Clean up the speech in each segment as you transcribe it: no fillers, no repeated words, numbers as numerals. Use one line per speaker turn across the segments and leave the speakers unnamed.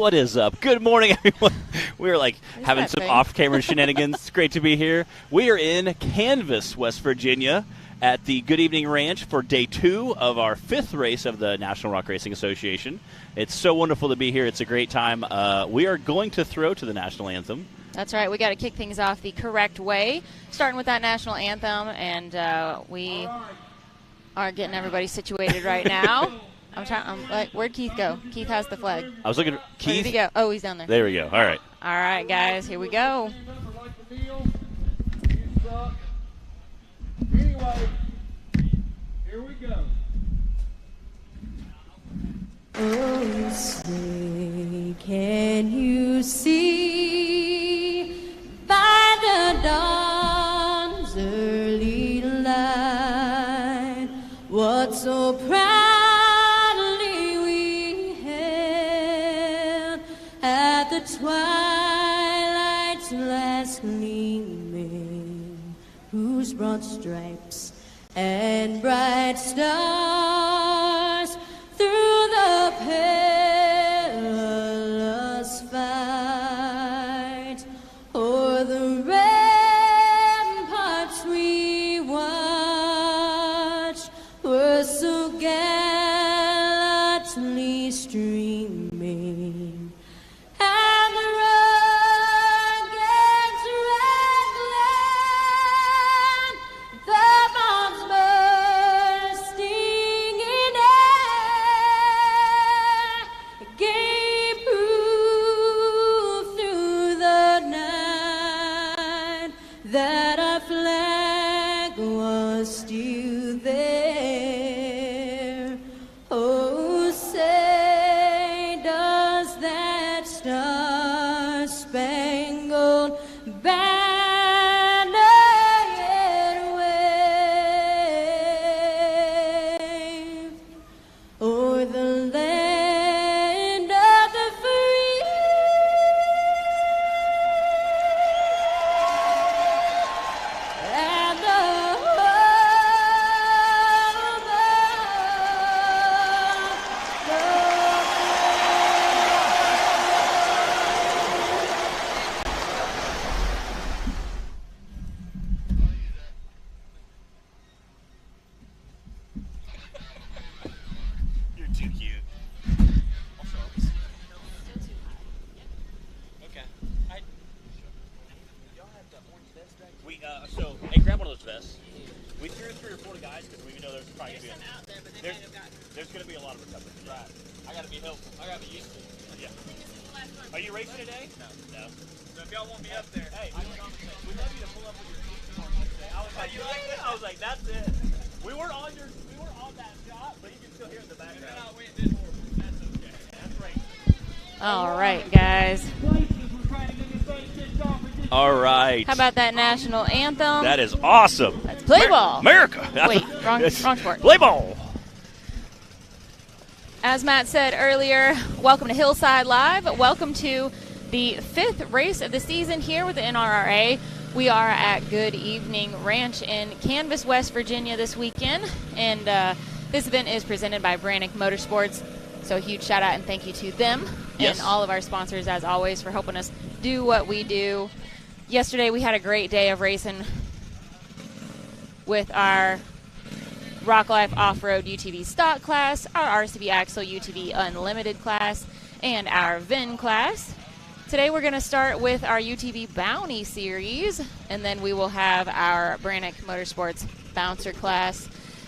What is up? Good morning, everyone. We're having some off-camera shenanigans. It's great to be here. We are in Canvas, West Virginia, at the Good Evening Ranch for day 2 of our 5th race of the National Rock Racing Association. It's so wonderful to be here. It's a great time. We are going to throw to the national anthem.
That's right. We got to kick things off the correct way, starting with that national anthem, and we are getting everybody situated right now. Where'd Keith go? Keith has the flag.
I was looking at Keith.
Where did he go? Oh, he's down there.
There we go. All right.
All right, guys. Here we go.
Anyway, here we go.
Oh, say, can you see by the dawn's early light what so proudly we hailed at the twilight's last gleaming, whose broad stripes and bright stars through the perilous fight o'er the ramparts we watched were so gallantly streaming, and the rugged red land, the bombs bursting in air, gave proof through the night that our flag was still there. Oh, say, does that star-spangled banner yet wave o'er the land of the free and the
You're too cute. Okay. Y'all have the orange vest back? Hey, grab one of those vests. We threw 3 or 4 guys because we know there's probably going to be there's going to be a lot of recovery. Right. I got to be helpful. I got to be useful. Yeah. Are you racing today? No. So if y'all want me up there, hey, we'd love you to pull up with your team. I was like, that's it. We weren't on that shot, but you can still hear in the background. That's okay. That's right.
All right, guys.
All right.
How about that national anthem?
That is awesome.
Let's play ball.
America.
Wait, wrong sport.
Play ball.
As Matt said earlier, welcome to Hillside Live. Welcome to the 5th race of the season here with the NRRA. We are at Good Evening Ranch in Canvas, West Virginia this weekend. And this event is presented by Branik Motorsports. So a huge shout out and thank you to them and all of our sponsors, as always, for helping us do what we do. Yesterday we had a great day of racing with our Rock Life Off-Road UTV Stock class, our RCB Axle UTV Unlimited class, and our VIN class. Today we're going to start with our UTV Bounty series, and then we will have our Branik Motorsports Bouncer class.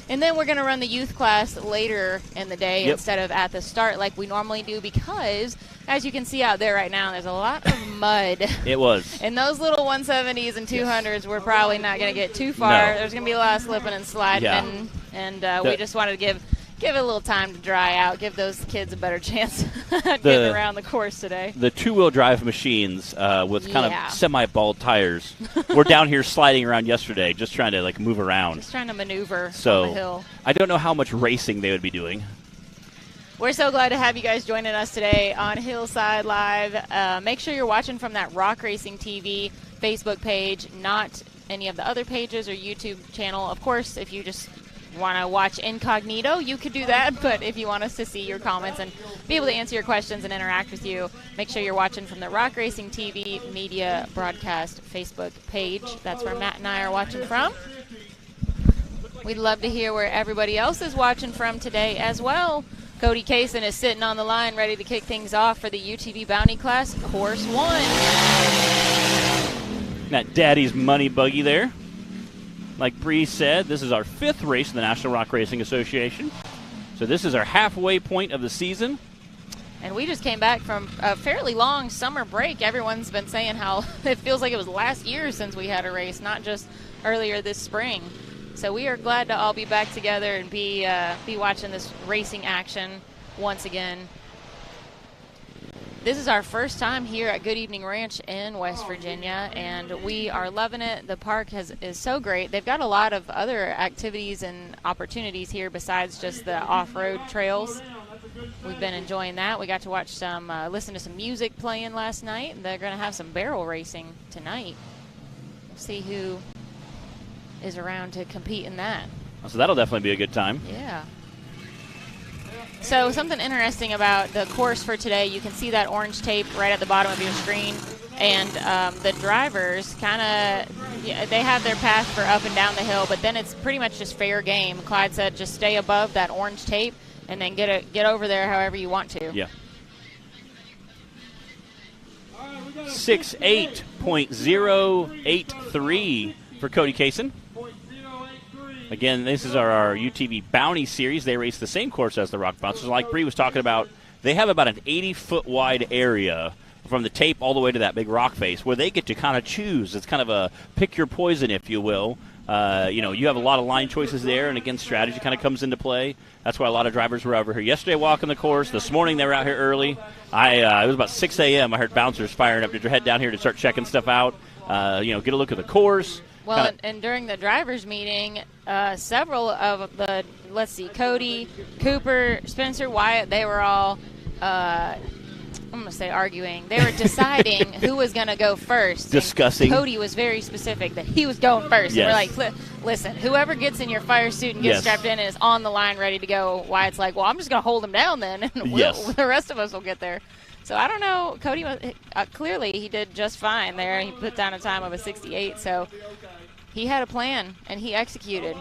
And then we're going to run the youth class later in the day instead of at the start like we normally do, because as you can see out there right now, there's a lot of mud.
It was.
And those little 170s and 200s, we're probably not going to get too far.
No.
There's going to be a lot of slipping and sliding, and we just wanted to give it a little time to dry out, give those kids a better chance at getting around the course today. The
two-wheel drive machines with kind of semi-bald tires were down here sliding around yesterday, just trying to move around.
Just trying to maneuver on the hill.
I don't know how much racing they would be doing.
We're so glad to have you guys joining us today on Hillside Live. Make sure you're watching from that Rock Racing TV Facebook page, not any of the other pages or YouTube channel. Of course, if you just want to watch incognito, you could do that. But if you want us to see your comments and be able to answer your questions and interact with you, make sure you're watching from the Rock Racing TV Media Broadcast Facebook page. That's where Matt and I are watching from. We'd love to hear where everybody else is watching from today as well. Cody Kaysen is sitting on the line ready to kick things off for the UTV Bounty Class Course 1.
That Daddy's Money buggy there. Like Bree said, this is our 5th race in the National Rock Racing Association. So this is our halfway point of the season.
And we just came back from a fairly long summer break. Everyone's been saying how it feels like it was last year since we had a race, not just earlier this spring. So we are glad to all be back together and be watching this racing action once again. This is our first time here at Good Evening Ranch in West Virginia, and we are loving it. The park is so great. They've got a lot of other activities and opportunities here besides just the off-road trails. We've been enjoying that. We got to watch listen to some music playing last night. They're going to have some barrel racing tonight. We'll see who is around to compete in that.
So that'll definitely be a good time.
Yeah. So something interesting about the course for today, you can see that orange tape right at the bottom of your screen, and the drivers they have their path for up and down the hill, but then it's pretty much just fair game. Clyde said just stay above that orange tape and then get over there however you want to.
Yeah. 68.083 for Cody Kaysen. Again, this is our UTV Bounty Series. They race the same course as the Rock Bouncers. Like Bree was talking about, they have about an 80-foot wide area from the tape all the way to that big rock face where they get to kind of choose. It's kind of a pick your poison, if you will. You have a lot of line choices there, and again, strategy kind of comes into play. That's why a lot of drivers were over here yesterday walking the course. This morning they were out here early. It was about 6 a.m. I heard bouncers firing up to head down here to start checking stuff out. Get a look at the course.
Well, and during the drivers' meeting, several of the, Cody, Cooper, Spencer, Wyatt, they were all, I'm going to say arguing. They were deciding who was going to go first.
Discussing.
And Cody was very specific that he was going first.
Yes.
And we're like, listen, whoever gets in your fire suit and gets strapped in and is on the line ready to go, Wyatt's like, well, I'm just going to hold him down then, and the rest of us will get there. So I don't know. Cody, clearly he did just fine there. He put down a time of a 68, so he had a plan, and he executed.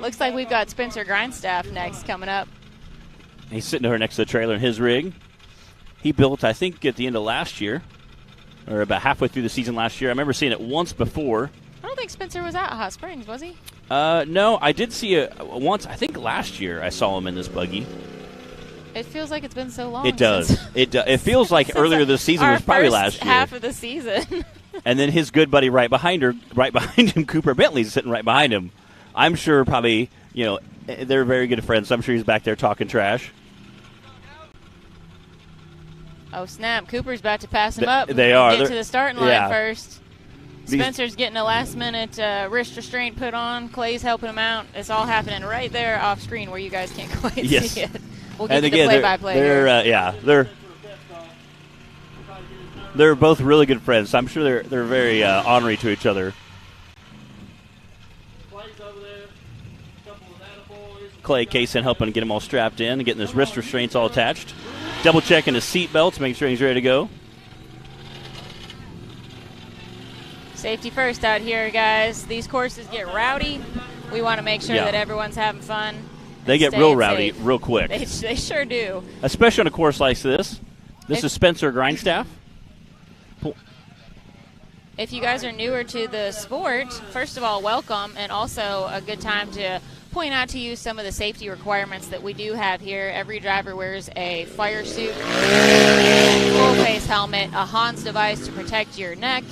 Looks like we've got Spencer Grindstaff next coming up.
He's sitting over next to the trailer in his rig. He built, I think, at the end of last year, or about halfway through the season last year. I remember seeing it once before.
I don't think Spencer was at Hot Springs, was he?
No, I did see it once. I think last year I saw him in this buggy.
It feels like it's been so long.
It does. It feels like earlier this season was probably last year.
Half of the season.
And then his good buddy right behind him, Cooper Bentley's sitting right behind him. I'm sure probably, they're very good friends. So I'm sure he's back there talking trash.
Oh, snap. Cooper's about to pass him up.
They are.
Get to the starting line first. Spencer's getting a last-minute wrist restraint put on. Clay's helping him out. It's all happening right there off screen where you guys can't quite see it. We'll get to the play-by-play.
They're both really good friends. So I'm sure they're very honorary to each other. Clay Kaysen helping get him all strapped in and getting his wrist restraints all attached. Double checking his seat belts, making sure he's ready to go.
Safety first out here, guys. These courses get rowdy. We want to make sure that everyone's having fun.
They get real rowdy real quick.
They sure do.
Especially on a course like this. This is Spencer Grindstaff.
If you guys are newer to the sport, first of all, welcome, and also a good time to point out to you some of the safety requirements that we do have here. Every driver wears a fire suit, full face helmet, a Hans device to protect your neck.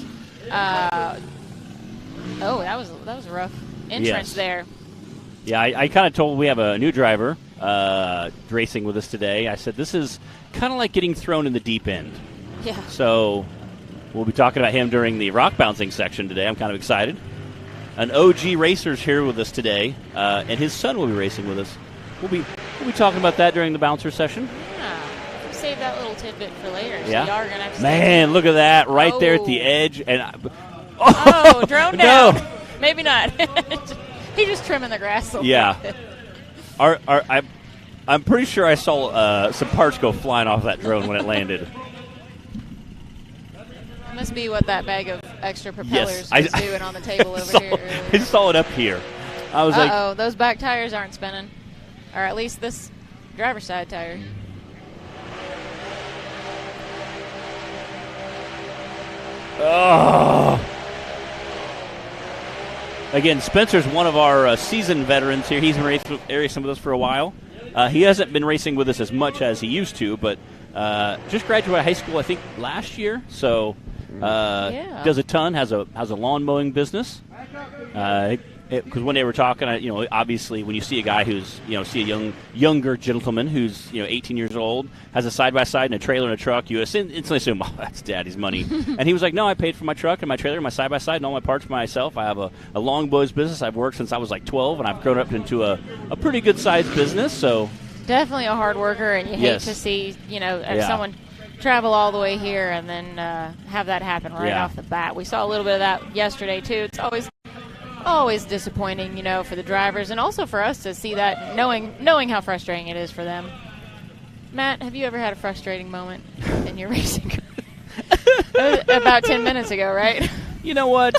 That was a rough entrance there.
Yeah, I kind of told we have a new driver racing with us today. I said this is kind of like getting thrown in the deep end.
Yeah.
So we'll be talking about him during the rock bouncing section today. I'm kind of excited. An OG racer's here with us today, and his son will be racing with us. We'll be talking about that during the bouncer session.
Yeah. Save that little tidbit for later. So
yeah.
y'all are gonna have to
Man, look at that right there at the edge. And
drone down.
No.
Maybe not. He's just trimming the grass a little bit.
I'm pretty sure I saw some parts go flying off that drone when it landed.
It must be what that bag of extra propellers
Yes,
was doing on the table over here earlier.
I saw it up here. I was like,
those back tires aren't spinning. Or at least this driver's side tire.
oh. Again, Spencer's one of our seasoned veterans here. He's been racing with us for a while. He hasn't been racing with us as much as he used to, but just graduated high school, I think, last year. So does a ton, has a lawn mowing business. Because when they were talking, obviously when you see a guy who's, see a younger gentleman who's, 18 years old, has a side-by-side and a trailer and a truck, you instantly assume, oh, that's daddy's money. And he was like, no, I paid for my truck and my trailer and my side-by-side and all my parts for myself. I have a long boys business. I've worked since I was like 12, and I've grown up into a pretty good-sized business. So
definitely a hard worker, and you hate to see, someone travel all the way here and then have that happen right off the bat. We saw a little bit of that yesterday, too. It's always disappointing, for the drivers, and also for us to see that, knowing how frustrating it is for them. Matt, have you ever had a frustrating moment in your racing career? About 10 minutes ago, right?
You know what?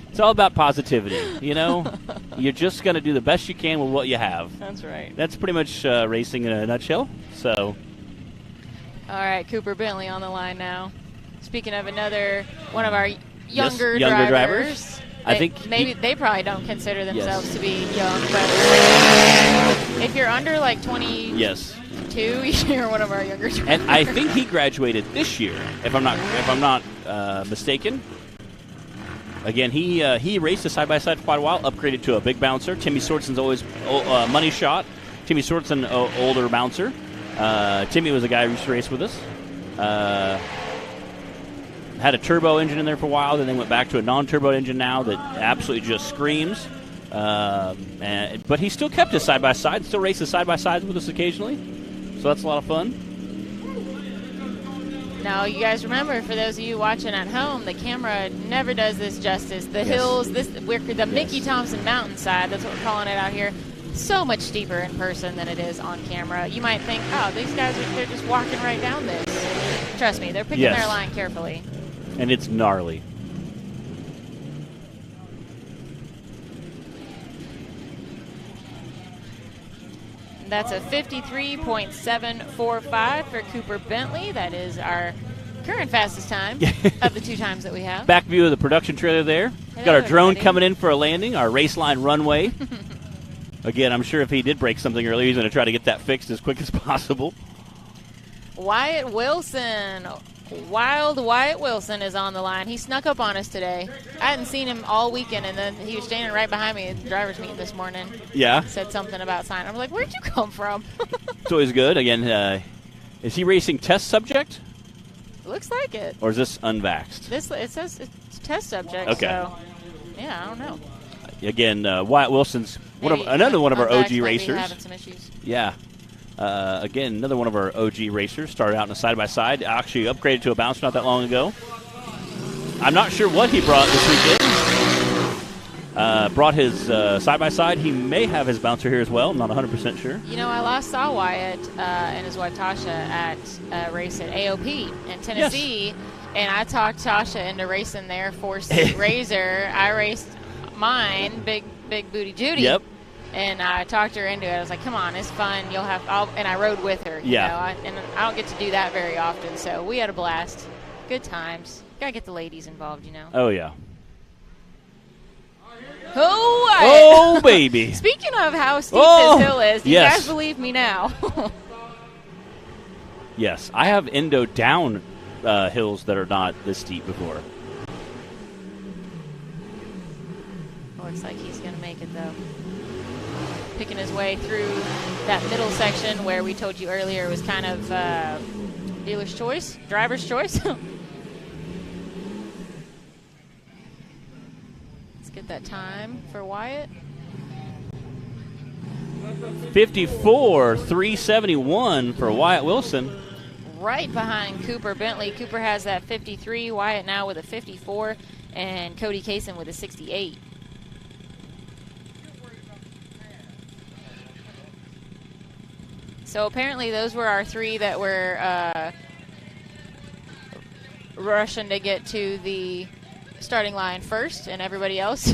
It's all about positivity, You're just going to do the best you can with what you have.
That's right.
That's pretty much racing in a nutshell. So,
all right, Cooper Bentley on the line now. Speaking of one of our younger
drivers.
I think maybe they probably don't consider themselves to be young, but if you're under like 22, you're one of our younger drivers.
And I think he graduated this year, if I'm not mistaken. Again, he raced a side-by-side for quite a while, upgraded to a big bouncer. Timmy Swartson's always money shot. Timmy Swartson, older bouncer. Timmy was a guy who used to race with us. Had a turbo engine in there for a while, then they went back to a non-turbo engine now that absolutely just screams. But he still kept his side-by-side, still races side-by-sides with us occasionally. So that's a lot of fun.
Now, you guys remember, for those of you watching at home, the camera never does this justice. The hills, the Mickey Thompson mountainside, that's what we're calling it out here, so much steeper in person than it is on camera. You might think, oh, these guys they're just walking right down this. Trust me, they're picking their line carefully.
And it's gnarly.
That's a 53.745 for Cooper Bentley. That is our current fastest time of the two times that we have.
Back view of the production trailer there.
Hello,
got our drone
everybody.
coming in for a landing, our race line runway. Again, I'm sure if he did break something earlier, he's going to try to get that fixed as quick as possible.
Wyatt Wilson. Wild Wyatt Wilson is on the line. He snuck up on us today. I hadn't seen him all weekend, and then he was standing right behind me at the driver's meeting this morning.
Yeah.
Said something about signing. I was like, where'd you come from?
It's always good. Again, is he racing test subject?
Looks like it.
Or is this unvaxxed?
It says it's test subject.
Okay.
So, yeah, I don't know.
Again, Wyatt Wilson's another one of our OG racers.
Having some issues.
Yeah. Again, another one of our OG racers. Started out in a side-by-side. Actually upgraded to a bouncer not that long ago. I'm not sure what he brought this weekend. Brought his side-by-side. He may have his bouncer here as well. I'm not 100% sure.
I last saw Wyatt and his wife Tasha at a race at AOP in Tennessee, and I talked Tasha into racing their 4-seat Razor. I raced mine, Big Booty Judy.
Yep.
And I talked her into it. I was like, come on, it's fun. And I rode with her. And I don't get to do that very often. So we had a blast. Good times. Got to get the ladies involved,
Oh, yeah.
Oh,
baby.
Speaking of how steep this hill is, do you guys believe me now?
Yes. I have endo down hills that are not this steep before.
Looks like he's going to make it, though. Picking his way through that middle section where we told you earlier was kind of dealer's choice, driver's choice. Let's get that time for Wyatt.
54.371 for Wyatt Wilson.
Right behind Cooper Bentley. Cooper has that 53, Wyatt now with a 54, and Cody Kaysen with a 68. So apparently those were our 3 that were rushing to get to the starting line first, and everybody else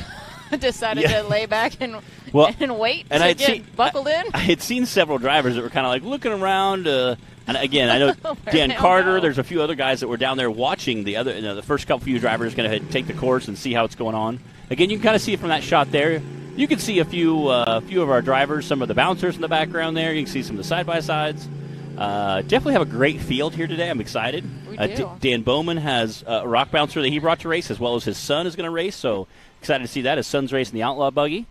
decided to lay back and wait
and
to get buckled in.
I had seen several drivers that were kind of like looking around. And again, I know Dan Carter. There's a few other guys that were down there watching the first couple few drivers going to take the course and see how it's going on. Again, you can kind of see it from that shot there. You can see a few of our drivers, some of the bouncers in the background there. You can see some of the side-by-sides. Definitely have a great field here today. I'm excited.
We do.
Dan Bowman has a rock bouncer that he brought to race, as well as his son is going to race. So excited to see that. His son's racing the Outlaw Buggy.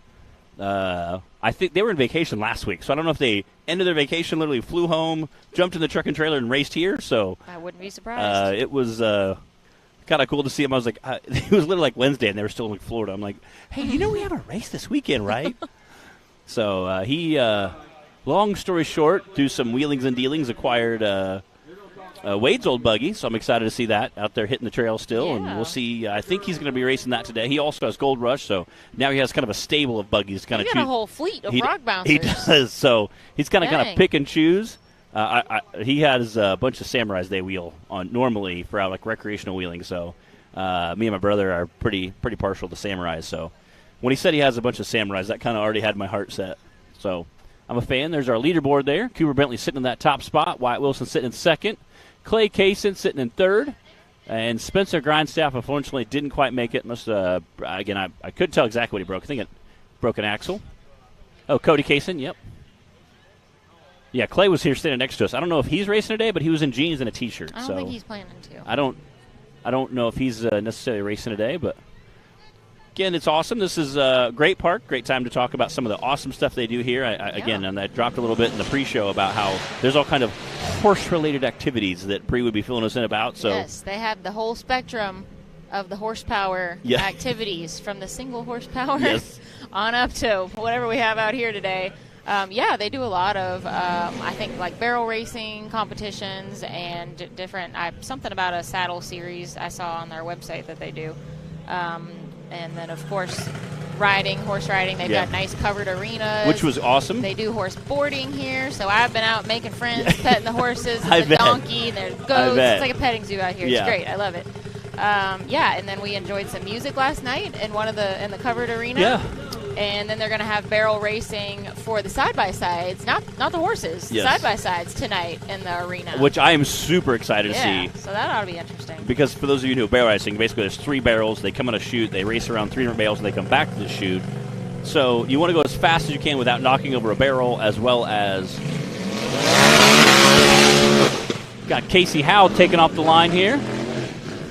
I think they were in vacation last week, so I don't know if they ended their vacation, literally flew home, jumped in the truck and trailer, and raced here. So
I wouldn't be surprised.
It was kind of cool to see him. I was like, it was literally like Wednesday, and they were still in Florida. I'm like, hey, we have a race this weekend, right? So he, long story short, through some wheelings and dealings, acquired Wade's old buggy, so I'm excited to see that out there hitting the trail still, and we'll see. I think he's going to be racing that today. He also has Gold Rush, so now he has kind of a stable of buggies. Kind of
got a whole fleet of rock bouncers.
He does, so he's kind of pick and choose. He has a bunch of Samurais they wheel on normally for like recreational wheeling, so me and my brother are pretty partial to Samurais. So when he said he has a bunch of Samurais, that kind of already had my heart set. So I'm a fan. There's our leaderboard there. Cooper Bentley sitting in that top spot. Wyatt Wilson sitting in second. Clay Kaysen sitting in third, and Spencer Grindstaff unfortunately didn't quite make it. Again, I couldn't tell exactly what he broke. I think it broke an axle. Oh, Cody Kaysen, yep. Yeah, Clay was here standing next to us. I don't know if he's racing today, but he was in jeans and a T-shirt.
I don't think he's planning to.
I don't know if he's necessarily racing today, but again, it's awesome. This is a great park, great time to talk about some of the awesome stuff they do here. Again, and I dropped a little bit in the pre-show about how there's all kind of horse-related activities that Bree would be filling us in about. So
yes, they have the whole spectrum of the horsepower activities, from the single horsepower on up to whatever we have out here today. They do a lot of, I think, like barrel racing competitions and different, something about a saddle series I saw on their website that they do. And then, of course, horse riding. They've got nice covered arenas.
Which was awesome.
They do horse boarding here, so I've been out making friends, petting the horses and the donkey and the goats. It's like a petting zoo out here. It's great. I love it. And then we enjoyed some music last night in in the covered arena.
Yeah.
And then they're going to have barrel racing for the side-by-sides, not the horses, side-by-sides tonight in the arena.
Which I am super excited to see.
So that ought to be interesting.
Because for those of you who know barrel racing, basically there's 3 barrels. They come on a chute, they race around 3 different barrels, and they come back to the chute. So you want to go as fast as you can without knocking over a barrel, as well as got Casey Howell taking off the line here.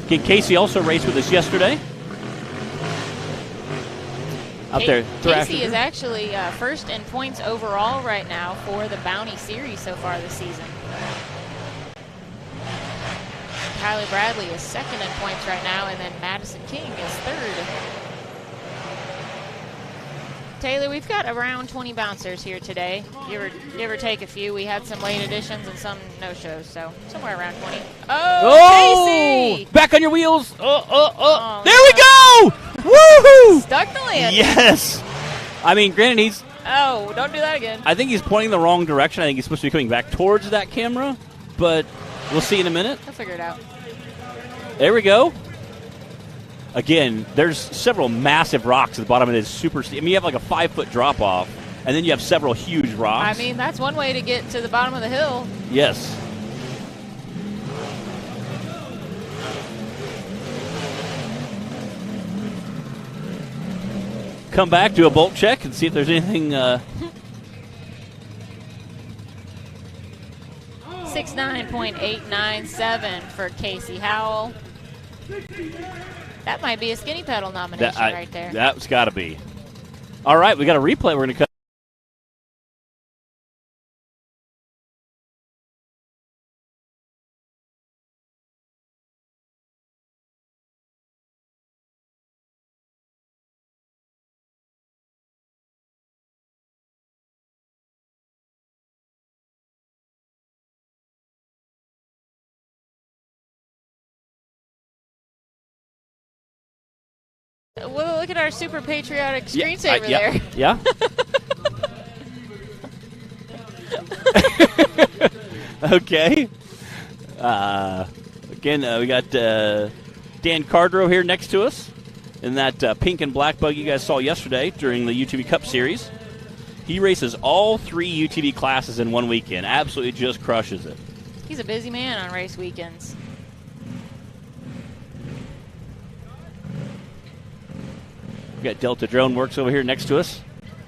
Again, Casey also raced with us yesterday.
Casey is actually first in points overall right now for the Bounty Series so far this season. Kylie Bradley is second in points right now, and then Madison King is third. Taylor, we've got around 20 bouncers here today. Give or take a few. We had some late additions and some no-shows, so somewhere around 20. Oh, Casey!
Back on your wheels. Oh, there we go! Woohoo!
Stuck the landing.
Yes. I mean, granted, he's...
Oh, don't do that again.
I think he's pointing the wrong direction. I think he's supposed to be coming back towards that camera, but we'll see in a minute.
He'll figure it out.
There we go. Again, there's several massive rocks at the bottom of this super steep. I mean, you have like a 5-foot drop-off, and then you have several huge rocks.
I mean, that's one way to get to the bottom of the hill.
Yes. Come back, do a bolt check, and see if there's anything...
69.897 for Casey Howell. That might be a skinny pedal nomination right there.
That's got to be. All right, we got a replay. We're going to cut.
Well, look at our super patriotic screensaver there.
Yeah. Okay. Again, we got Dan Cardro here next to us in that pink and black bug you guys saw yesterday during the UTV Cup Series. He races all 3 UTV classes in one weekend. Absolutely just crushes it.
He's a busy man on race weekends.
We got Delta Drone Works over here next to us,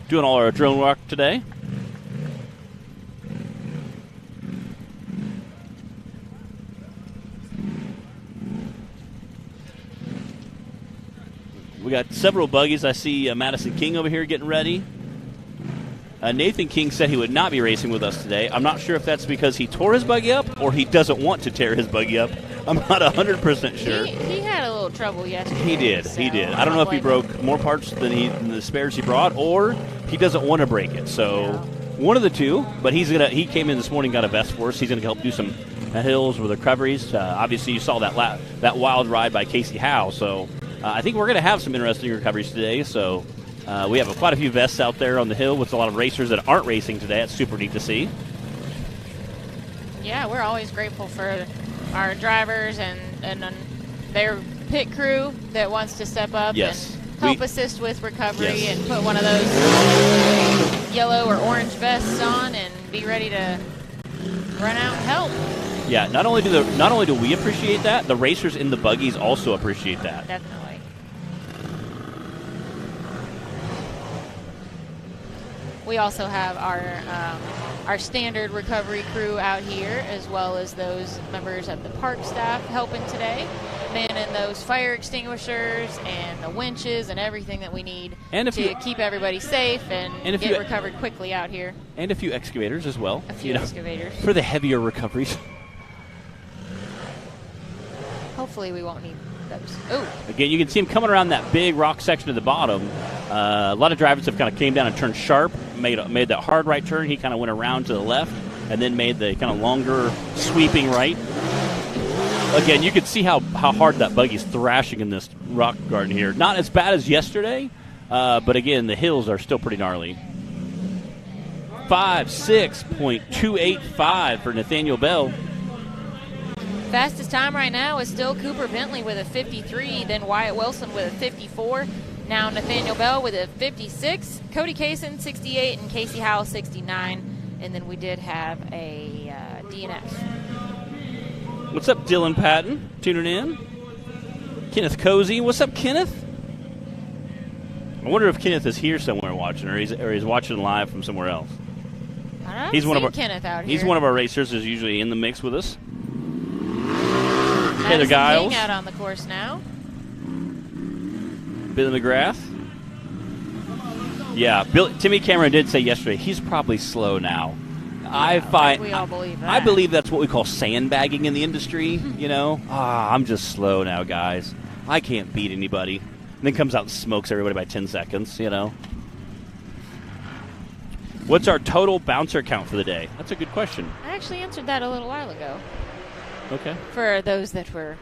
doing all our drone work today. We got several buggies. I see Madison King over here getting ready. Nathan King said he would not be racing with us today. I'm not sure if that's because he tore his buggy up or he doesn't want to tear his buggy up. I'm not 100% sure.
He had a little trouble yesterday.
He did.
So
He did. I don't know if he broke more parts than the spares he brought, or he doesn't want to break it. So one of the two. But he came in this morning, got a vest for us. He's going to help do some hills with recoveries. Obviously, you saw that wild ride by Casey Howe. So I think we're going to have some interesting recoveries today. So we have quite a few vests out there on the hill with a lot of racers that aren't racing today. It's super neat to see.
Yeah, we're always grateful for our drivers and their pit crew that wants to step up and help assist with recovery and put one of those yellow or orange vests on and be ready to run out and help.
Yeah, not only do we appreciate that, the racers in the buggies also appreciate that.
Definitely. We also have our standard recovery crew out here, as well as those members of the park staff helping today, manning those fire extinguishers and the winches and everything that we need to keep everybody safe and get recovered quickly out here.
And a few excavators as well.
A few excavators.
For the heavier recoveries.
Hopefully we won't need those. Oh.
Again, you can see him coming around that big rock section at the bottom. A lot of drivers have kind of came down and turned sharp, made that hard right turn. He kind of went around to the left and then made the kind of longer sweeping right. Again, you can see how hard that buggy's thrashing in this rock garden here. Not as bad as yesterday, but again, the hills are still pretty gnarly. 5.6.285 for Nathaniel Bell.
Fastest time right now is still Cooper Bentley with a 53, then Wyatt Wilson with a 54. Now Nathaniel Bell with a 56, Cody Kaysen 68, and Casey Howell 69. And then we did have a DNF.
What's up, Dylan Patton? Tuning in. Kenneth Cozy. What's up, Kenneth? I wonder if Kenneth is here somewhere watching, or he's watching live from somewhere else.
I don't see Kenneth out here.
He's one of our racers who's usually in the mix with us.
Heather Giles out on the course now.
Billy McGrath. Yeah, Timmy Cameron did say yesterday he's probably slow now.
We all believe that.
I believe that's what we call sandbagging in the industry. You know, I'm just slow now, guys. I can't beat anybody. And then comes out and smokes everybody by 10 seconds. You know. What's our total bouncer count for the day? That's a good question.
I actually answered that a little while ago.
Okay.
For those that were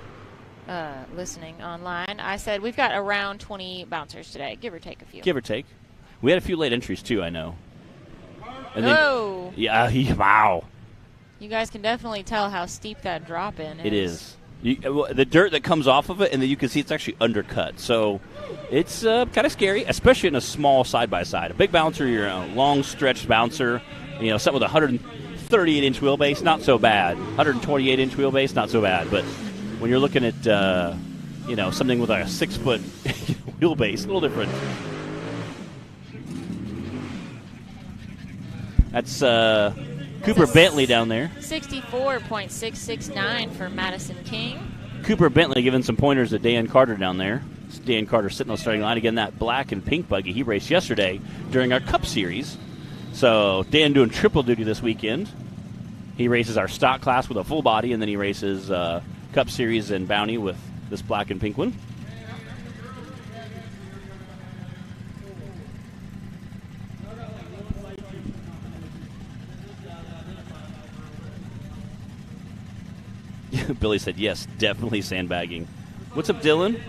listening online, I said we've got around 20 bouncers today, give or take a few.
Give or take. We had a few late entries, too, I know.
Oh!
Wow.
You guys can definitely tell how steep that drop-in is.
It is. The dirt that comes off of it, and then you can see it's actually undercut. So it's kind of scary, especially in a small side-by-side. A big bouncer, you're a long-stretched bouncer, something with 138-inch wheelbase, not so bad. 128-inch wheelbase, not so bad. But when you're looking at, something with a 6-foot wheelbase, a little different. That's Cooper Bentley down there.
64.669 for Madison King.
Cooper Bentley giving some pointers to Dan Carter down there. Dan Carter sitting on the starting line. Again, that black and pink buggy he raced yesterday during our Cup Series. So Dan doing triple duty this weekend. He races our stock class with a full body, and then he races Cup Series and Bounty with this black and pink one. Billy said, yes, definitely sandbagging. What's up, Dylan?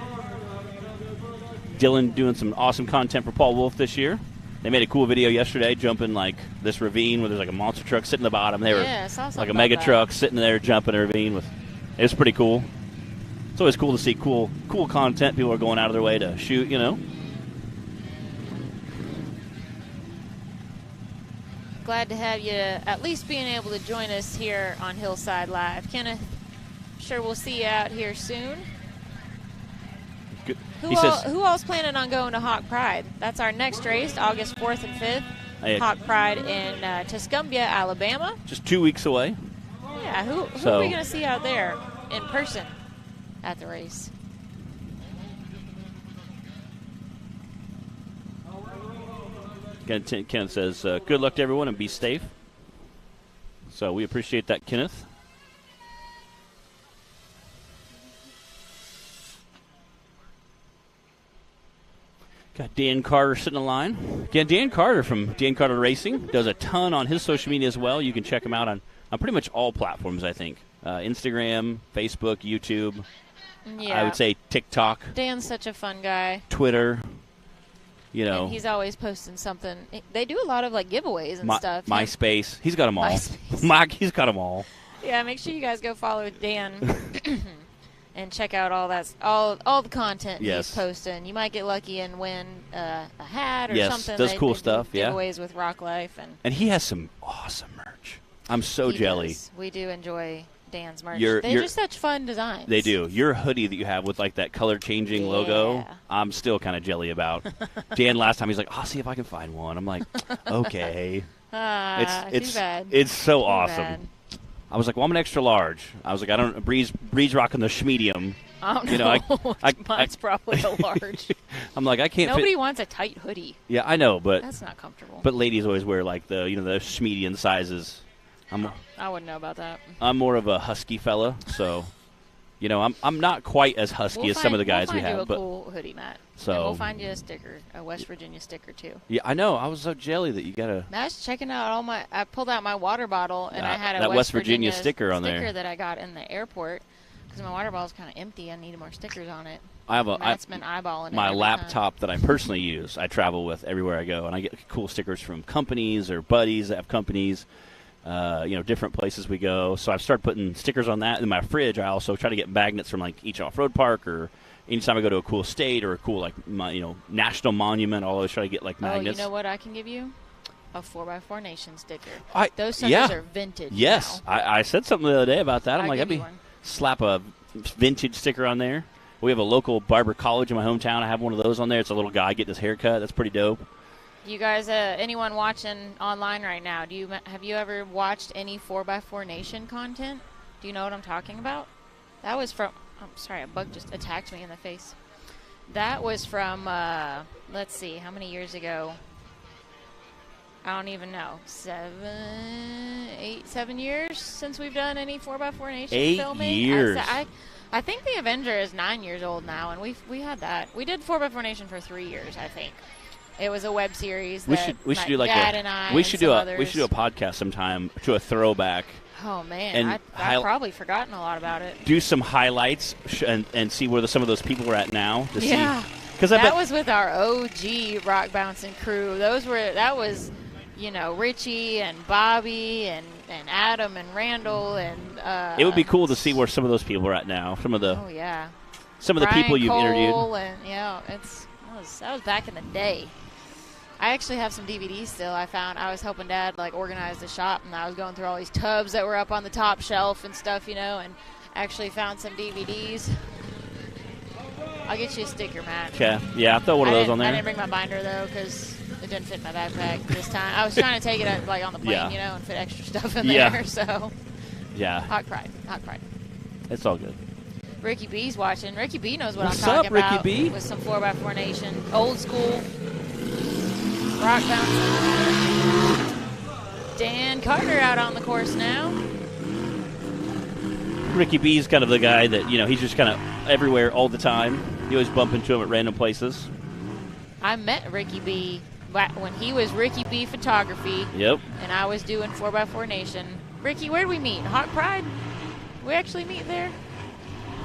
Dylan doing some awesome content for Paul Wolf this year. They made a cool video yesterday jumping like this ravine where there's like a monster truck sitting at the bottom. They were
I saw something
like a
about
mega
that.
truck sitting there jumping a ravine with. It was pretty cool. It's always cool to see cool content. People are going out of their way to shoot, you know.
Glad to have you at least being able to join us here on Hillside Live. Kenneth, sure we'll see you out here soon.
Good.
Who all's planning on going to Hawk Pride? That's our next race, August 4th and 5th.
Hey,
Hawk Pride in Tuscumbia, Alabama.
just 2 weeks away.
Yeah, who are we going to see out there in person at the race?
Kenneth says, good luck to everyone and be safe. So we appreciate that, Kenneth. Got Dan Carter sitting in line. Again, Dan Carter from Dan Carter Racing does a ton on his social media as well. You can check him out on pretty much all platforms, I think. Instagram, Facebook, YouTube.
Yeah.
I would say TikTok.
Dan's such a fun guy.
Twitter. You know.
And he's always posting something. They do a lot of like giveaways and stuff.
MySpace. He's got them all.
MySpace.
He's got them all.
Yeah, make sure you guys go follow Dan and check out all the content he's posting. You might get lucky and win a hat or something.
Does cool stuff. Yeah,
giveaways with Rock Life
and he has some awesome merch. I'm so jelly.
We do enjoy Dan's merch.
They're
just such fun designs.
They do. Your hoodie that you have with like that color changing logo, I'm still kind of jelly about. Dan last time he's like, I'll see if I can find one. I'm like, okay.
Too bad.
It's so
Too
awesome.
bad.
I was like, well, I'm an extra large. I was like, I don't breeze rocking the schmedium.
Oh no,
you know,
mine's probably a large.
I'm like, I can't.
Nobody wants a tight hoodie.
Yeah, I know, but
that's not comfortable.
But ladies always wear like the the schmedium sizes.
I wouldn't know about that.
I'm more of a husky fella, so I'm not quite as husky as some of the guys we have.
We'll find you a cool hoodie, Matt.
So
and we'll find you a sticker, a West Virginia sticker too.
Yeah, I know. I was so jelly that you gotta.
Matt's checking out I pulled out my water bottle and I had
a
a West Virginia
sticker on there
that I got in the airport because my water bottle's kind of empty. I needed more stickers on it.
Matt's
been eyeballing
my
it
laptop that I personally use. I travel with everywhere I go, and I get cool stickers from companies or buddies that have companies. Different places we go. So I've started putting stickers on that. In my fridge, I also try to get magnets from like each off-road park or anytime I go to a cool state or a cool national monument. I'll always try to get like magnets.
Oh, you know what I can give you? A 4x4 Nation sticker. Those
suckers
are vintage.
Yes, I said something the other day about that. I'm like,
I'd
slap a vintage sticker on there. We have a local barber college in my hometown. I have one of those on there. It's a little guy getting his hair cut. That's pretty dope.
You guys, anyone watching online right now, have you ever watched any 4x4 Nation content? Do you know what I'm talking about? That was from, I'm sorry, a bug just attacked me in the face. That was from, let's see, how many years ago? I don't even know. 7 years since we've done any 4x4 Nation filming?
8 years.
I think the Avenger is 9 years old now, and we had that. We did 4x4 Nation for 3 years, I think. It was a web series.
We should do like
Dad and I.
We should do a podcast sometime to a throwback.
Oh man, I've probably forgotten a lot about it. Do some highlights and see where some of those people are at now. Yeah, because that was with our OG rock bouncing crew. That was Richie and Bobby and Adam and Randall and. It would be cool to see where some of those people are at now. Some of the the people you've interviewed. And that was back in the day. I actually have some DVDs still. I was helping Dad organize the shop, and I was going through all these tubs that were up on the top shelf and stuff, and actually found some DVDs. I'll get you a sticker, Matt. Okay. Yeah, I'll throw one of those on there. I didn't bring my binder though because it didn't fit in my backpack this time. I was trying to take it on the plane, and fit extra stuff in there. So. Yeah. Hot pride. It's all good. Ricky B's watching. Ricky B knows what I'm talking about. What's up, Ricky B? With some 4x4 Nation. Old school. Rock bouncing. Dan Carter out on the course now. Ricky B's kind of the guy that, he's just kind of everywhere all the time. You always bump into him at random places. I met Ricky B when he was Ricky B Photography. Yep. And I was doing 4x4 Nation. Ricky, where did we meet? Hot Pride? We actually meet there?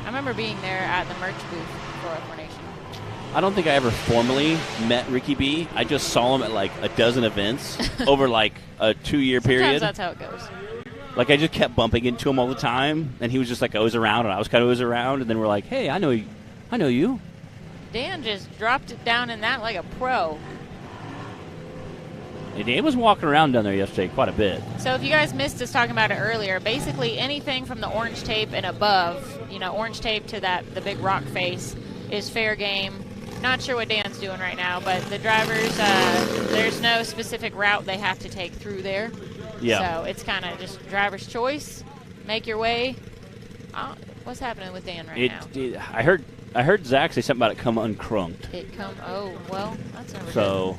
I remember being there at the merch booth for 4x4 Nation.
I don't think I ever formally met Ricky B. I just saw him at like a dozen events over like a 2-year period.
Sometimes that's how it goes.
Like I just kept bumping into him all the time, and he was just like always around, and I was kind of always around, and then we're like, hey, I know you.
Dan just dropped it down in that like a pro.
And Dan was walking around down there yesterday quite a bit.
So if you guys missed us talking about it earlier, basically anything from the orange tape and above, orange tape to the big rock face is fair game. Not sure what Dan's doing right now, but the drivers, there's no specific route they have to take through there.
Yeah.
So it's kind of just driver's choice. Make your way. What's happening with Dan right now?
I heard Zach say something about it come uncrunked.
Oh, well, that's never
So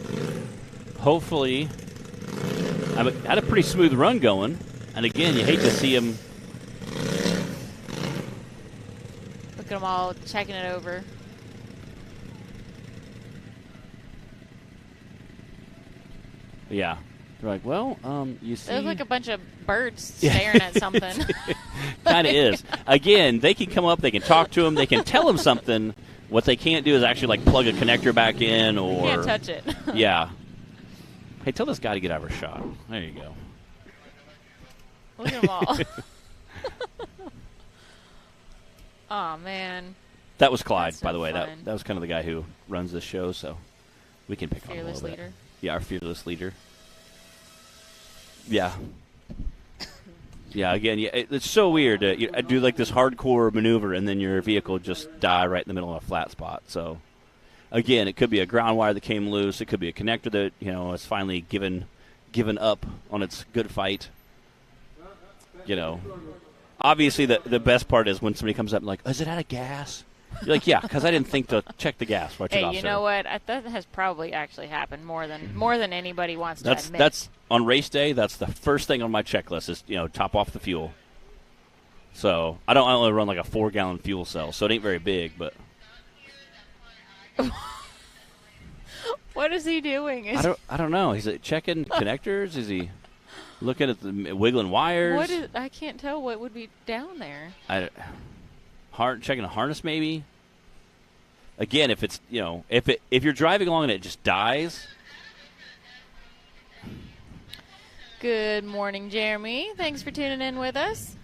hopefully, I had a pretty smooth run going. And again, you hate to see him.
Look at them all checking it over.
Yeah. They're like, well, you see.
It looks like a bunch of birds staring at something.
Kind of is. Again, they can come up, they can talk to him, they can tell him something. What they can't do is actually like plug a connector back in or.
You can't touch it.
Yeah. Hey, tell this guy to get out of a shot. There you go.
Look at them all. Oh, man.
That was Clyde,
That's so
by the way.
fun.
That was kind of the guy who runs this show, so we can pick on him a
Fearless
little bit.
leader.
Yeah, our fearless leader. Yeah. Yeah, again, it's so weird. You do like this hardcore maneuver, and then your vehicle just die right in the middle of a flat spot. So, again, it could be a ground wire that came loose. It could be a connector that, is finally given up on its good fight. Obviously, the best part is when somebody comes up and like, is it out of gas? You're like, yeah, because I didn't think to check the gas.
Hey, you know what? That has probably actually happened more than anybody wants to admit.
That's on race day. That's the first thing on my checklist is top off the fuel. So I only run like a 4-gallon fuel cell, so it ain't very big, but.
What is he doing?
I don't know. Is it checking connectors? Is he looking at the wiggling wires?
I can't tell what would be down there.
Checking a harness maybe. Again, if it's if you're driving along and it just dies.
Good morning, Jeremy. Thanks for tuning in with us.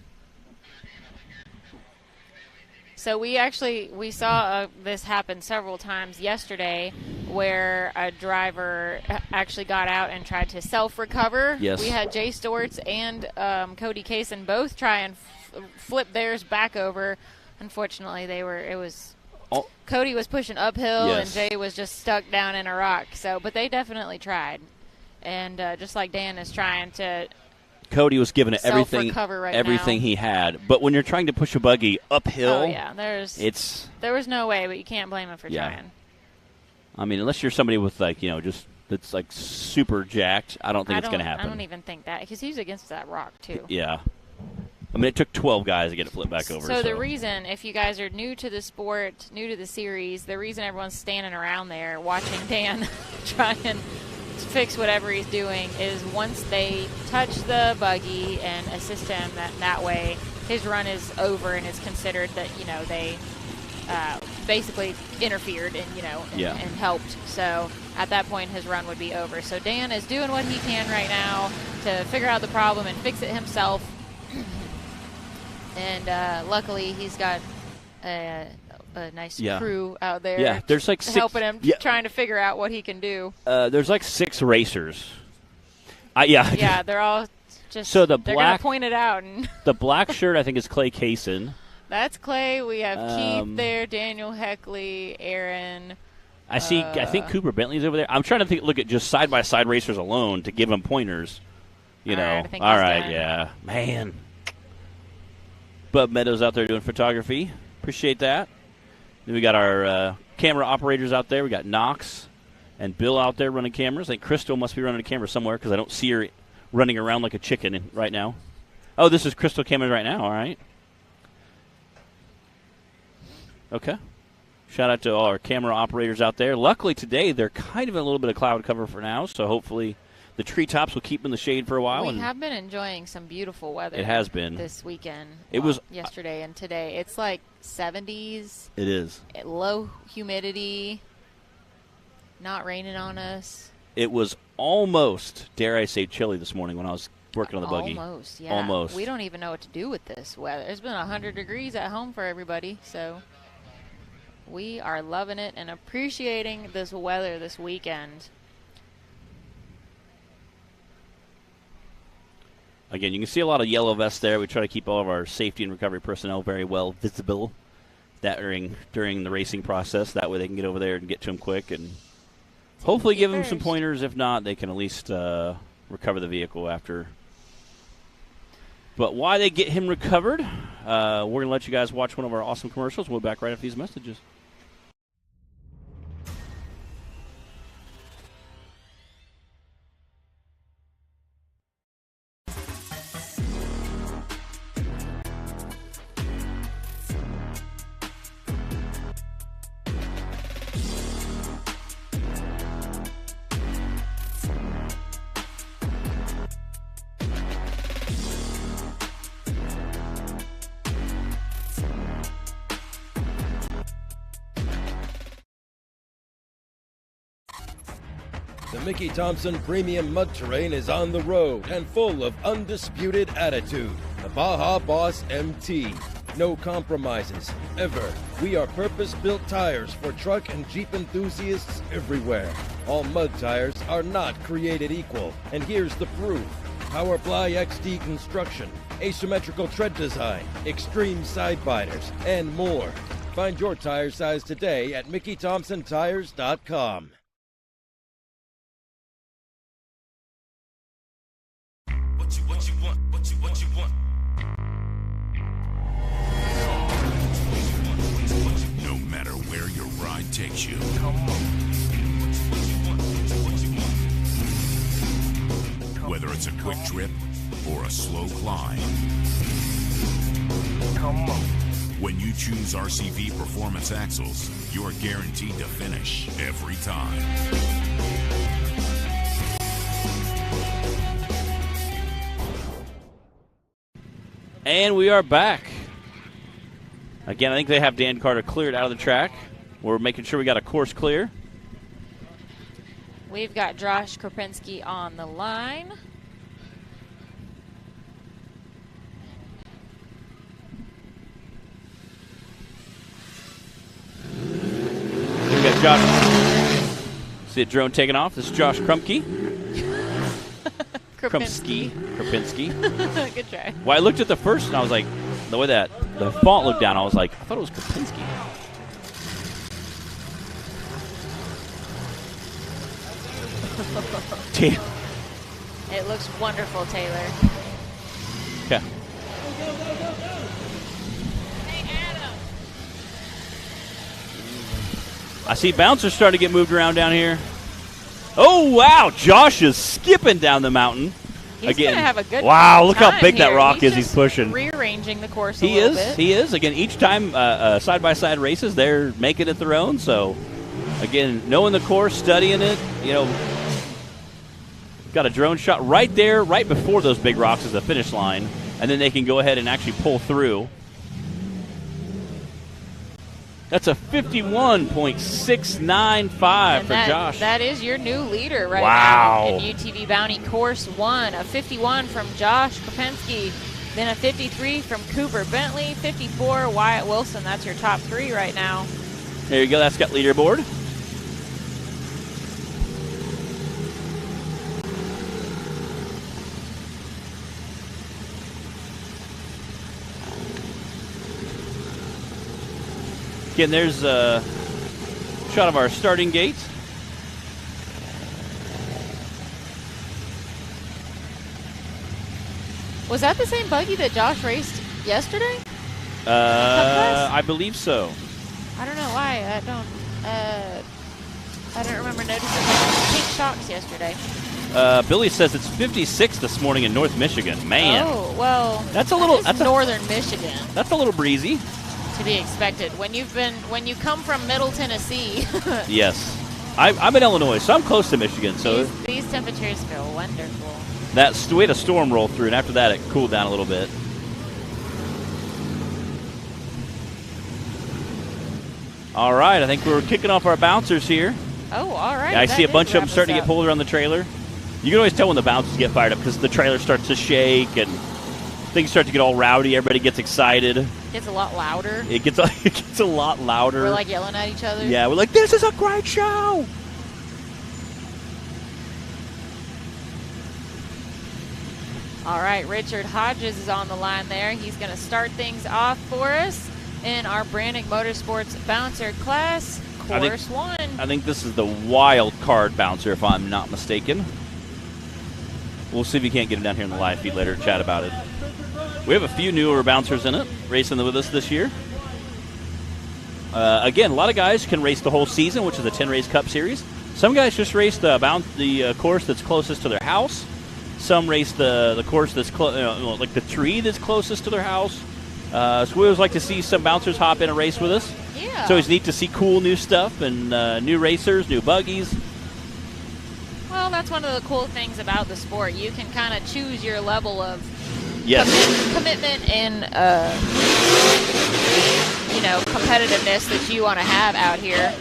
So we saw this happen several times yesterday, where a driver actually got out and tried to self-recover.
Yes.
We had Jay Storts and Cody Kaysen both try and flip theirs back over. Unfortunately, Cody was pushing uphill,
yes,
and Jay was just stuck down in a rock. But they definitely tried, and just like Dan is trying to.
Cody was giving it everything
now.
He had, but when you're trying to push a buggy uphill,
there was no way, but you can't blame him for trying.
I mean, unless you're somebody with just that's like super jacked, I don't think it's going to happen.
I don't even think that, because he was against that rock too.
Yeah. I mean, it took 12 guys to get it flipped back over.
So the reason, if you guys are new to the sport, new to the series, the reason everyone's standing around there watching Dan try and fix whatever he's doing is once they touch the buggy and assist him that way, his run is over, and it's considered that they basically interfered and helped. So at that point, his run would be over. So Dan is doing what he can right now to figure out the problem and fix it himself. And luckily, he's got a nice crew out there.
Yeah, there's like six,
helping him trying to figure out what he can do.
There's like 6 racers. Yeah,
they're all just.
So they're
gonna point it out. And
the black shirt, I think, is Clay Kaysen.
That's Clay. We have Keith there, Daniel Heckley, Aaron.
I think Cooper Bentley's over there. I'm trying to look at just side by side racers alone to give them pointers. All right, yeah, man. Bub Meadows out there doing photography. Appreciate that. Then we got our camera operators out there. We got Knox and Bill out there running cameras. I think Crystal must be running a camera somewhere because I don't see her running around like a chicken right now. Oh, this is Crystal cameras right now. All right. Okay. Shout out to all our camera operators out there. Luckily today they're kind of in a little bit of cloud cover for now, so hopefully the treetops will keep in the shade for a while.
We have been enjoying some beautiful weather.
It has been
this weekend.
It was
yesterday and today. It's like 70s.
It is
Low humidity. Not raining on us.
It was almost, dare I say, chilly this morning when I was working on the buggy.
Almost, yeah.
Almost.
We don't even know what to do with this weather. It's been 100 degrees at home for everybody, so we are loving it and appreciating this weather this weekend.
Again, you can see a lot of yellow vests there. We try to keep all of our safety and recovery personnel very well visible during the racing process. That way they can get over there and get to them quick and hopefully give them some pointers. If not, they can at least recover the vehicle after. But why they get him recovered, we're going to let you guys watch one of our awesome commercials. We'll be back right after these messages.
The Mickey Thompson Premium Mud Terrain is on the road and full of undisputed attitude. The Baja Boss MT. No compromises, ever. We are purpose-built tires for truck and Jeep enthusiasts everywhere. All mud tires are not created equal, and here's the proof. Powerply XD construction, asymmetrical tread design, extreme side biters, and more. Find your tire size today at MickeyThompsonTires.com.
What you want? No matter where your ride takes you. Whether it's a quick trip or a slow climb. When you choose RCV Performance Axles, you're guaranteed to finish every time.
And we are back. Again, I think they have Dan Carter cleared out of the track. We're making sure we got a course clear.
We've got Josh Kropinski on the line.
We got Josh. See a drone taking off. This is Josh Krupke.
Kropinski. Good try.
Well, I looked at the first and I was like, the way that the font looked down, I was like, I thought it was Kropinski. Damn.
It looks wonderful, Taylor.
Okay.
Hey, Adam.
I see bouncers starting to get moved around down here. Oh, wow. Josh is skipping down the mountain.
He's going to have a good
Wow, look how big
here.
that rock is he's pushing.
Rearranging the course a little bit.
He is. Again, each time side-by-side races, they're making it their own. So, again, knowing the course, studying it, you know, got a drone shot right there, right before those big rocks is the finish line. And then they can go ahead and actually pull through. That's a 51.695 for Josh.
That is your new leader right
Wow.
now in UTV Bounty Course 1. A 51 from Josh Kropinski, then a 53 from Cooper Bentley, 54 Wyatt Wilson. That's your top three right now.
There you go. That's got leaderboard. Again, there's a shot of our starting gate.
Was that the same buggy that Josh raced yesterday?
I believe so.
I don't know why. I don't remember noticing the pink shocks yesterday.
Billy says it's 56 this morning in North Michigan. Man.
Oh, well.
That's a little.
That's northern Michigan.
That's a little breezy.
To be expected when you come from Middle Tennessee.
Yes, I'm in Illinois, so I'm close to Michigan. So
these temperatures feel wonderful.
We had a storm roll through, and after that, it cooled down a little bit. All right, I think we're kicking off our bouncers here.
Oh, all right.
Yeah, I
That
see a
did
bunch of them
wrap us
starting to
up.
get pulled around the trailer. You can always tell when the bounces get fired up because the trailer starts to shake and things start to get all rowdy. Everybody gets excited.
Gets a lot louder.
It gets a lot louder.
We're like yelling at each other.
Yeah, we're like, this is a great show.
All right, Richard Hodges is on the line there. He's going to start things off for us in our Branik Motorsports Bouncer class, Course 1.
I think this is the wild card bouncer, if I'm not mistaken. We'll see if we can't get him down here in the live feed later and chat about it. We have a few newer bouncers in it, racing with us this year. Again, a lot of guys can race the whole season, which is the 10-race Cup Series. Some guys just race the course that's closest to their house. Some race the course that's like the tree that's closest to their house. So we always like to see some bouncers hop in and race with us.
Yeah.
It's always neat to see cool new stuff and new racers, new buggies.
Well, that's one of the cool things about the sport. You can kind of choose your level of commitment and competitiveness that you want to have out here.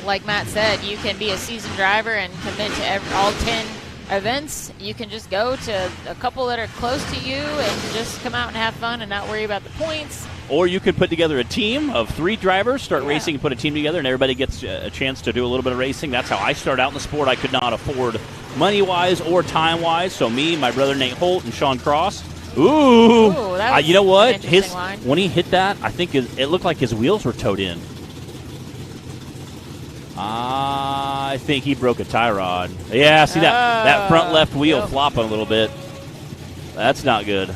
Like Matt said, you can be a seasoned driver and commit to all 10 events. You can just go to a couple that are close to you and just come out and have fun and not worry about the points.
Or you could put together a team of 3 drivers, start racing and put a team together, and everybody gets a chance to do a little bit of racing. That's how I started out in the sport. I could not afford money-wise or time-wise, so me, my brother Nate Holt, and Sean Cross. Ooh
that was
you know what?
an interesting line.
When he hit that, I think it looked like his wheels were towed in. I think he broke a tie rod. Yeah, see that front left wheel flopping a little bit. That's not good.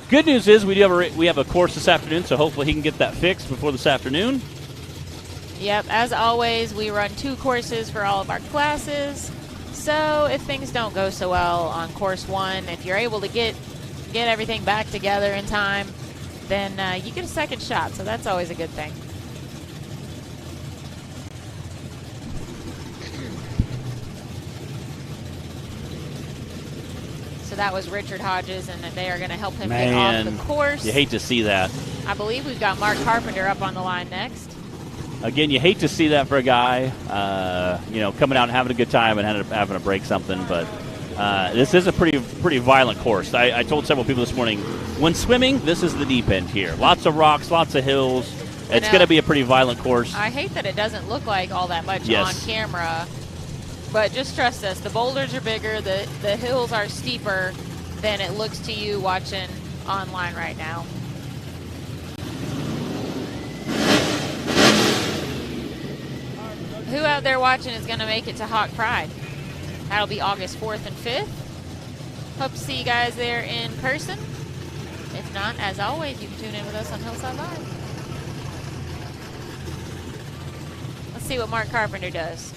Good news is we have a course this afternoon, so hopefully he can get that fixed before this afternoon.
Yep, as always, we run 2 courses for all of our classes. So if things don't go so well on course 1, if you're able to get everything back together in time, then you get a second shot. So that's always a good thing. So that was Richard Hodges, and they are going to help him get off the course.
You hate to see that.
I believe we've got Mark Carpenter up on the line next.
Again, you hate to see that for a guy, coming out and having a good time and having to break something. But this is a pretty violent course. I told several people this morning, when swimming, this is the deep end here. Lots of rocks, lots of hills. It's going to be a pretty violent course.
I hate that it doesn't look like all that much
Yes.
on camera. But just trust us, the boulders are bigger, the hills are steeper than it looks to you watching online right now. Who out there watching is going to make it to Hawk Pride? That'll be August 4th and 5th. Hope to see you guys there in person. If not, as always, you can tune in with us on Hillside Live. Let's see what Mark Carpenter does.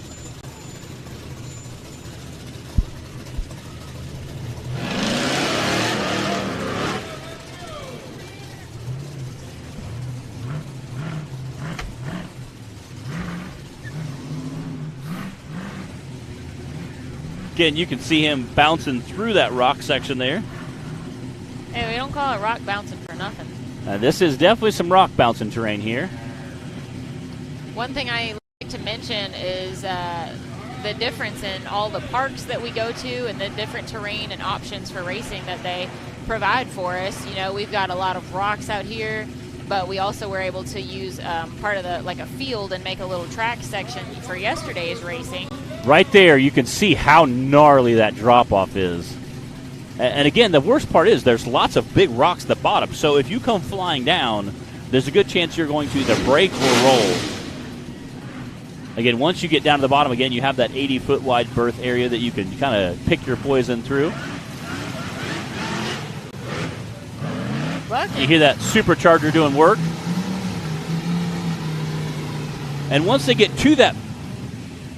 Again, you can see him bouncing through that rock section there.
Hey, we don't call it rock bouncing for nothing.
This is definitely some rock bouncing terrain here.
One thing I like to mention is the difference in all the parks that we go to and the different terrain and options for racing that they provide for us. You know, we've got a lot of rocks out here, but we also were able to use part of a field and make a little track section for yesterday's racing.
Right there, you can see how gnarly that drop-off is. And again, the worst part is there's lots of big rocks at the bottom, so if you come flying down, there's a good chance you're going to either break or roll. Again, once you get down to the bottom, again, you have that 80-foot wide berth area that you can kind of pick your poison through. You hear that supercharger doing work. And once they get to that...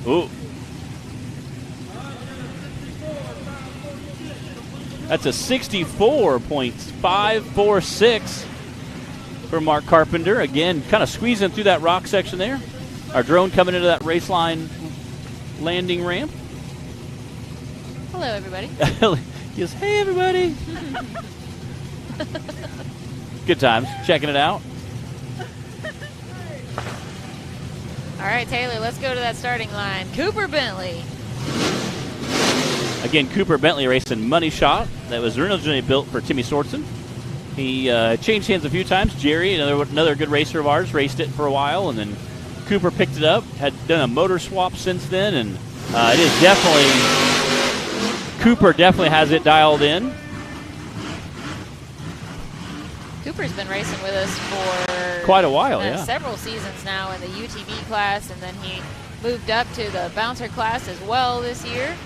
Ooh. That's a 64.546 for Mark Carpenter. Again, kind of squeezing through that rock section there. Our drone coming into that race line landing ramp.
Hello, everybody.
Yes, hey, everybody. Good times. Checking it out.
right, Taylor, let's go to that starting line. Cooper Bentley.
Again, Cooper Bentley racing Money Shot. That was originally built for Timmy Sorensen. He changed hands a few times. Jerry, another good racer of ours, raced it for a while, and then Cooper picked it up. Had done a motor swap since then, and it is definitely, Cooper definitely has it dialed in.
Cooper's been racing with us for
quite a while, yeah.
Several seasons now in the UTV class, and then he moved up to the bouncer class as well this year.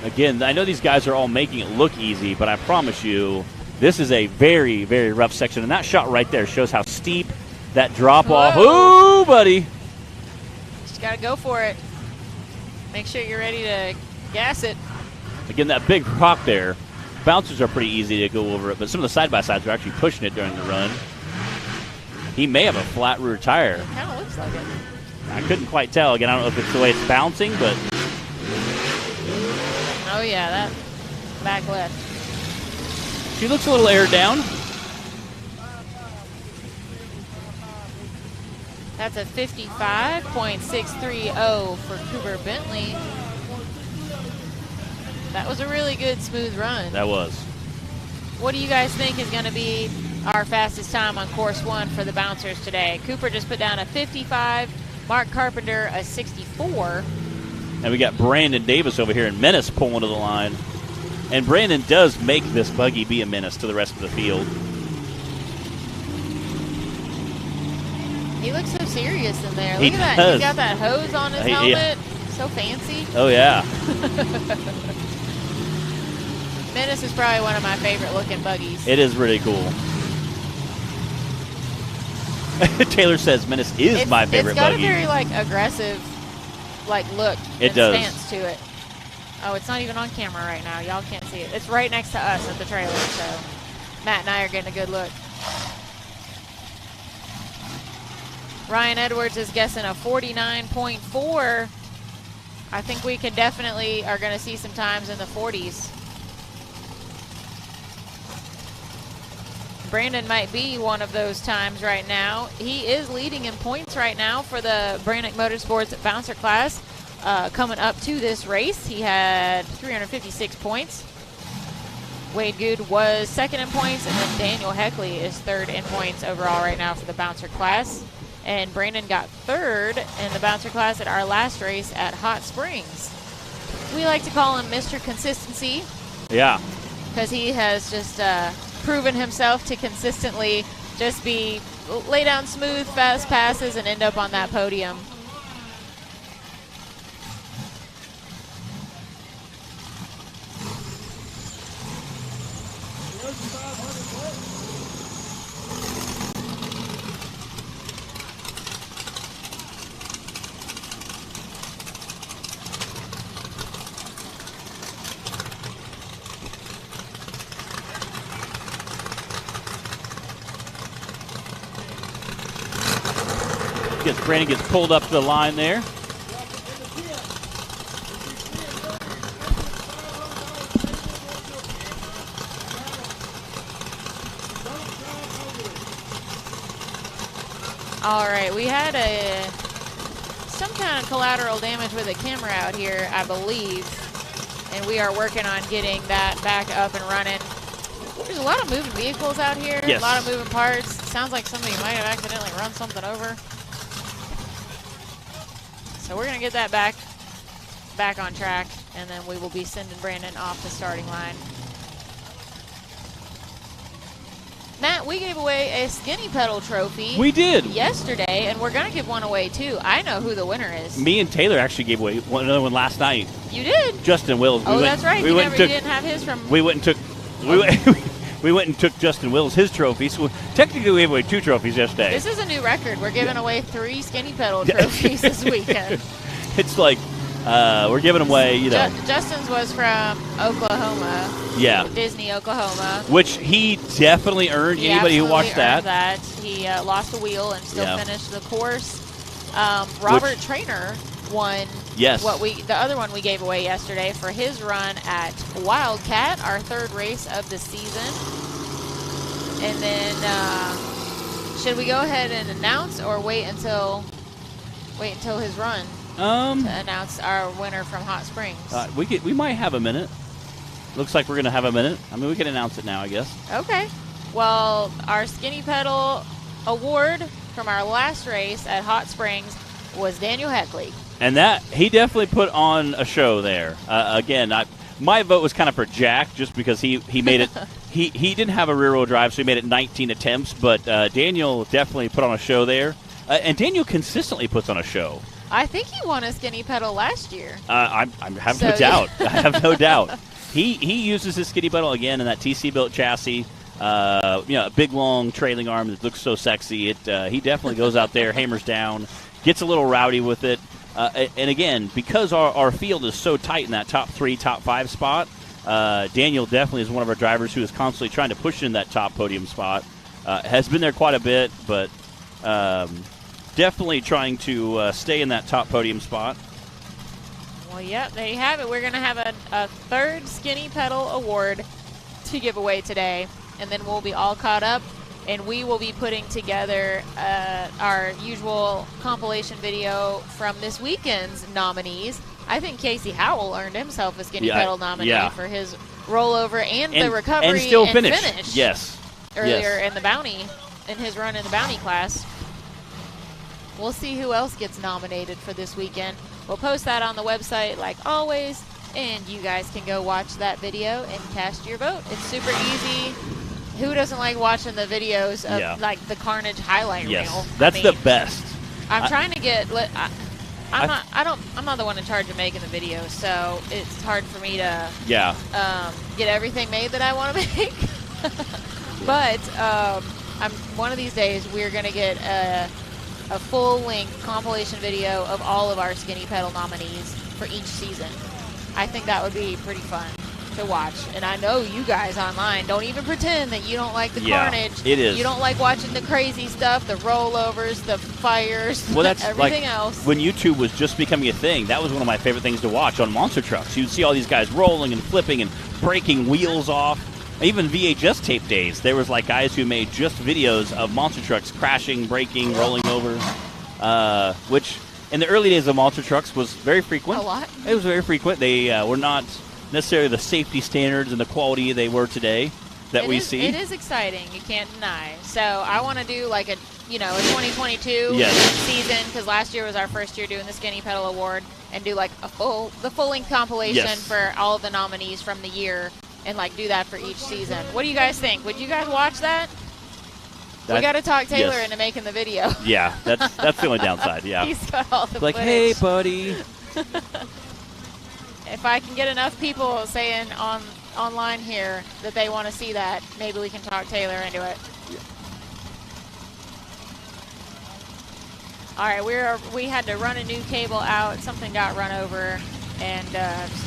Again, I know these guys are all making it look easy, but I promise you, this is a very, very rough section. And that shot right there shows how steep that drop off. Ooh, buddy.
Just got to go for it. Make sure you're ready to gas it.
Again, that big rock there, bouncers are pretty easy to go over it, but some of the side-by-sides are actually pushing it during the run. He may have a flat rear tire.
It kind of looks like it.
I couldn't quite tell. Again, I don't know if it's the way it's bouncing, but...
Oh, yeah, that back left.
She looks a little aired down.
That's a 55.630 for Cooper Bentley. That was a really good smooth run.
That was.
What do you guys think is going to be our fastest time on course 1 for the bouncers today? Cooper just put down a 55, Mark Carpenter a 64.
And we got Brandon Davis over here in Menace pulling to the line. And Brandon does make this buggy be a menace to the rest of the field.
He looks so serious in there.
He
Look at that.
does.
He's got that hose on his helmet. Yeah. So fancy.
Oh, yeah.
Menace is probably one of my favorite looking buggies.
It is really cool. Taylor says Menace is my favorite buggy.
It's got a very aggressive look and stance to it. Oh, it's not even on camera right now. Y'all can't see it. It's right next to us at the trailer, so Matt and I are getting a good look. Ryan Edwards is guessing a 49.4. I think we can definitely are going to see some times in the 40s. Brandon might be one of those times right now. He is leading in points right now for the Branik Motorsports Bouncer class. Coming up to this race, he had 356 points. Wade Good was second in points, and then Daniel Heckley is third in points overall right now for the Bouncer class. And Brandon got third in the Bouncer class at our last race at Hot Springs. We like to call him Mr. Consistency.
Yeah.
Because he has just proven himself to consistently just lay down smooth, fast passes and end up on that podium.
Brandon gets pulled up to the line there.
All right, we had some kind of collateral damage with a camera out here, I believe, and we are working on getting that back up and running. There's a lot of moving vehicles out here,
yes.
A lot of moving parts. Sounds like somebody might have accidentally run something over. So we're going to get that back on track, and then we will be sending Brandon off the starting line. Matt, we gave away a Skinny Pedal trophy.
We did.
Yesterday, and we're going to give one away, too. I know who the winner is.
Me and Taylor actually gave away another one last night.
You did?
Justin Wills.
That's right. You didn't have his from...
We went and took... We went and took Justin Wills his trophy. So technically, we gave away 2 trophies yesterday.
This is a new record. We're giving away 3 Skinny Pedal trophies this weekend.
It's like we're giving away,
Justin's was from Oklahoma.
Yeah.
Disney, Oklahoma.
Which he definitely earned. Anybody who watched that.
He lost the wheel and still finished the course. Robert Traynor won the other one we gave away yesterday for his run at Wildcat, our 3rd race of the season. And then, should we go ahead and announce or wait until his run to announce our winner from Hot Springs?
We might have a minute. Looks like we're going to have a minute. I mean, we can announce it now, I guess.
Okay. Well, our Skinny Pedal award from our last race at Hot Springs was Daniel Heckley.
And that he definitely put on a show there. Again, my vote was kind of for Jack, just because he made it. he didn't have a rear-wheel drive, so he made it 19 attempts. But Daniel definitely put on a show there, and Daniel consistently puts on a show.
I think he won a Skinny Pedal last year.
I have no doubt. I have no doubt. He uses his Skinny Pedal again in that TC built chassis. A big long trailing arm that looks so sexy. He definitely goes out there, hammers down, gets a little rowdy with it. And again, because our field is so tight in that top 3, top 5 spot, Daniel definitely is one of our drivers who is constantly trying to push in that top podium spot. Has been there quite a bit, but definitely trying to stay in that top podium spot.
Well, yep, there you have it. We're going to have a third Skinny Pedal award to give away today, and then we'll be all caught up, and we will be putting together our usual compilation video from this weekend's nominees. I think Casey Howell earned himself a Skinny Pedal nominee for his rollover and the recovery
and still
finish.
Yes.
Earlier in the bounty, in his run in the bounty class. We'll see who else gets nominated for this weekend. We'll post that on the website like always, and you guys can go watch that video and cast your vote. It's super easy. Who doesn't like watching the videos of like the Carnage highlight reel?
That's the best.
I'm trying to get. I'm not the one in charge of making the videos, so it's hard for me to get everything made that I want to make. But one of these days we're gonna get a full-length compilation video of all of our Skinny Pedal nominees for each season. I think that would be pretty fun to watch. And I know you guys online don't even pretend that you don't like the carnage.
It is.
You don't like watching the crazy stuff, the rollovers, the fires,
that's
everything
like
else.
When YouTube was just becoming a thing, that was one of my favorite things to watch on monster trucks. You'd see all these guys rolling and flipping and breaking wheels off. Even VHS tape days, there was like guys who made just videos of monster trucks crashing, breaking, rolling over, which in the early days of monster trucks was very frequent.
A lot.
It was very frequent. They were not necessarily the safety standards and the quality they were today that we see.
It is exciting. You can't deny. So I want to do like a 2022 season, because last year was our first year doing the Skinny Pedal Award, and do like the full-length compilation for all of the nominees from the year. And like do that for each season. What do you guys think? Would you guys watch that? We got to talk Taylor into making the video.
Yeah, that's the only downside. Yeah,
he's got all the
like,
footage.
hey, buddy.
If I can get enough people saying online here that they want to see that, maybe we can talk Taylor into it. All right, we had to run a new cable out. Something got run over. And,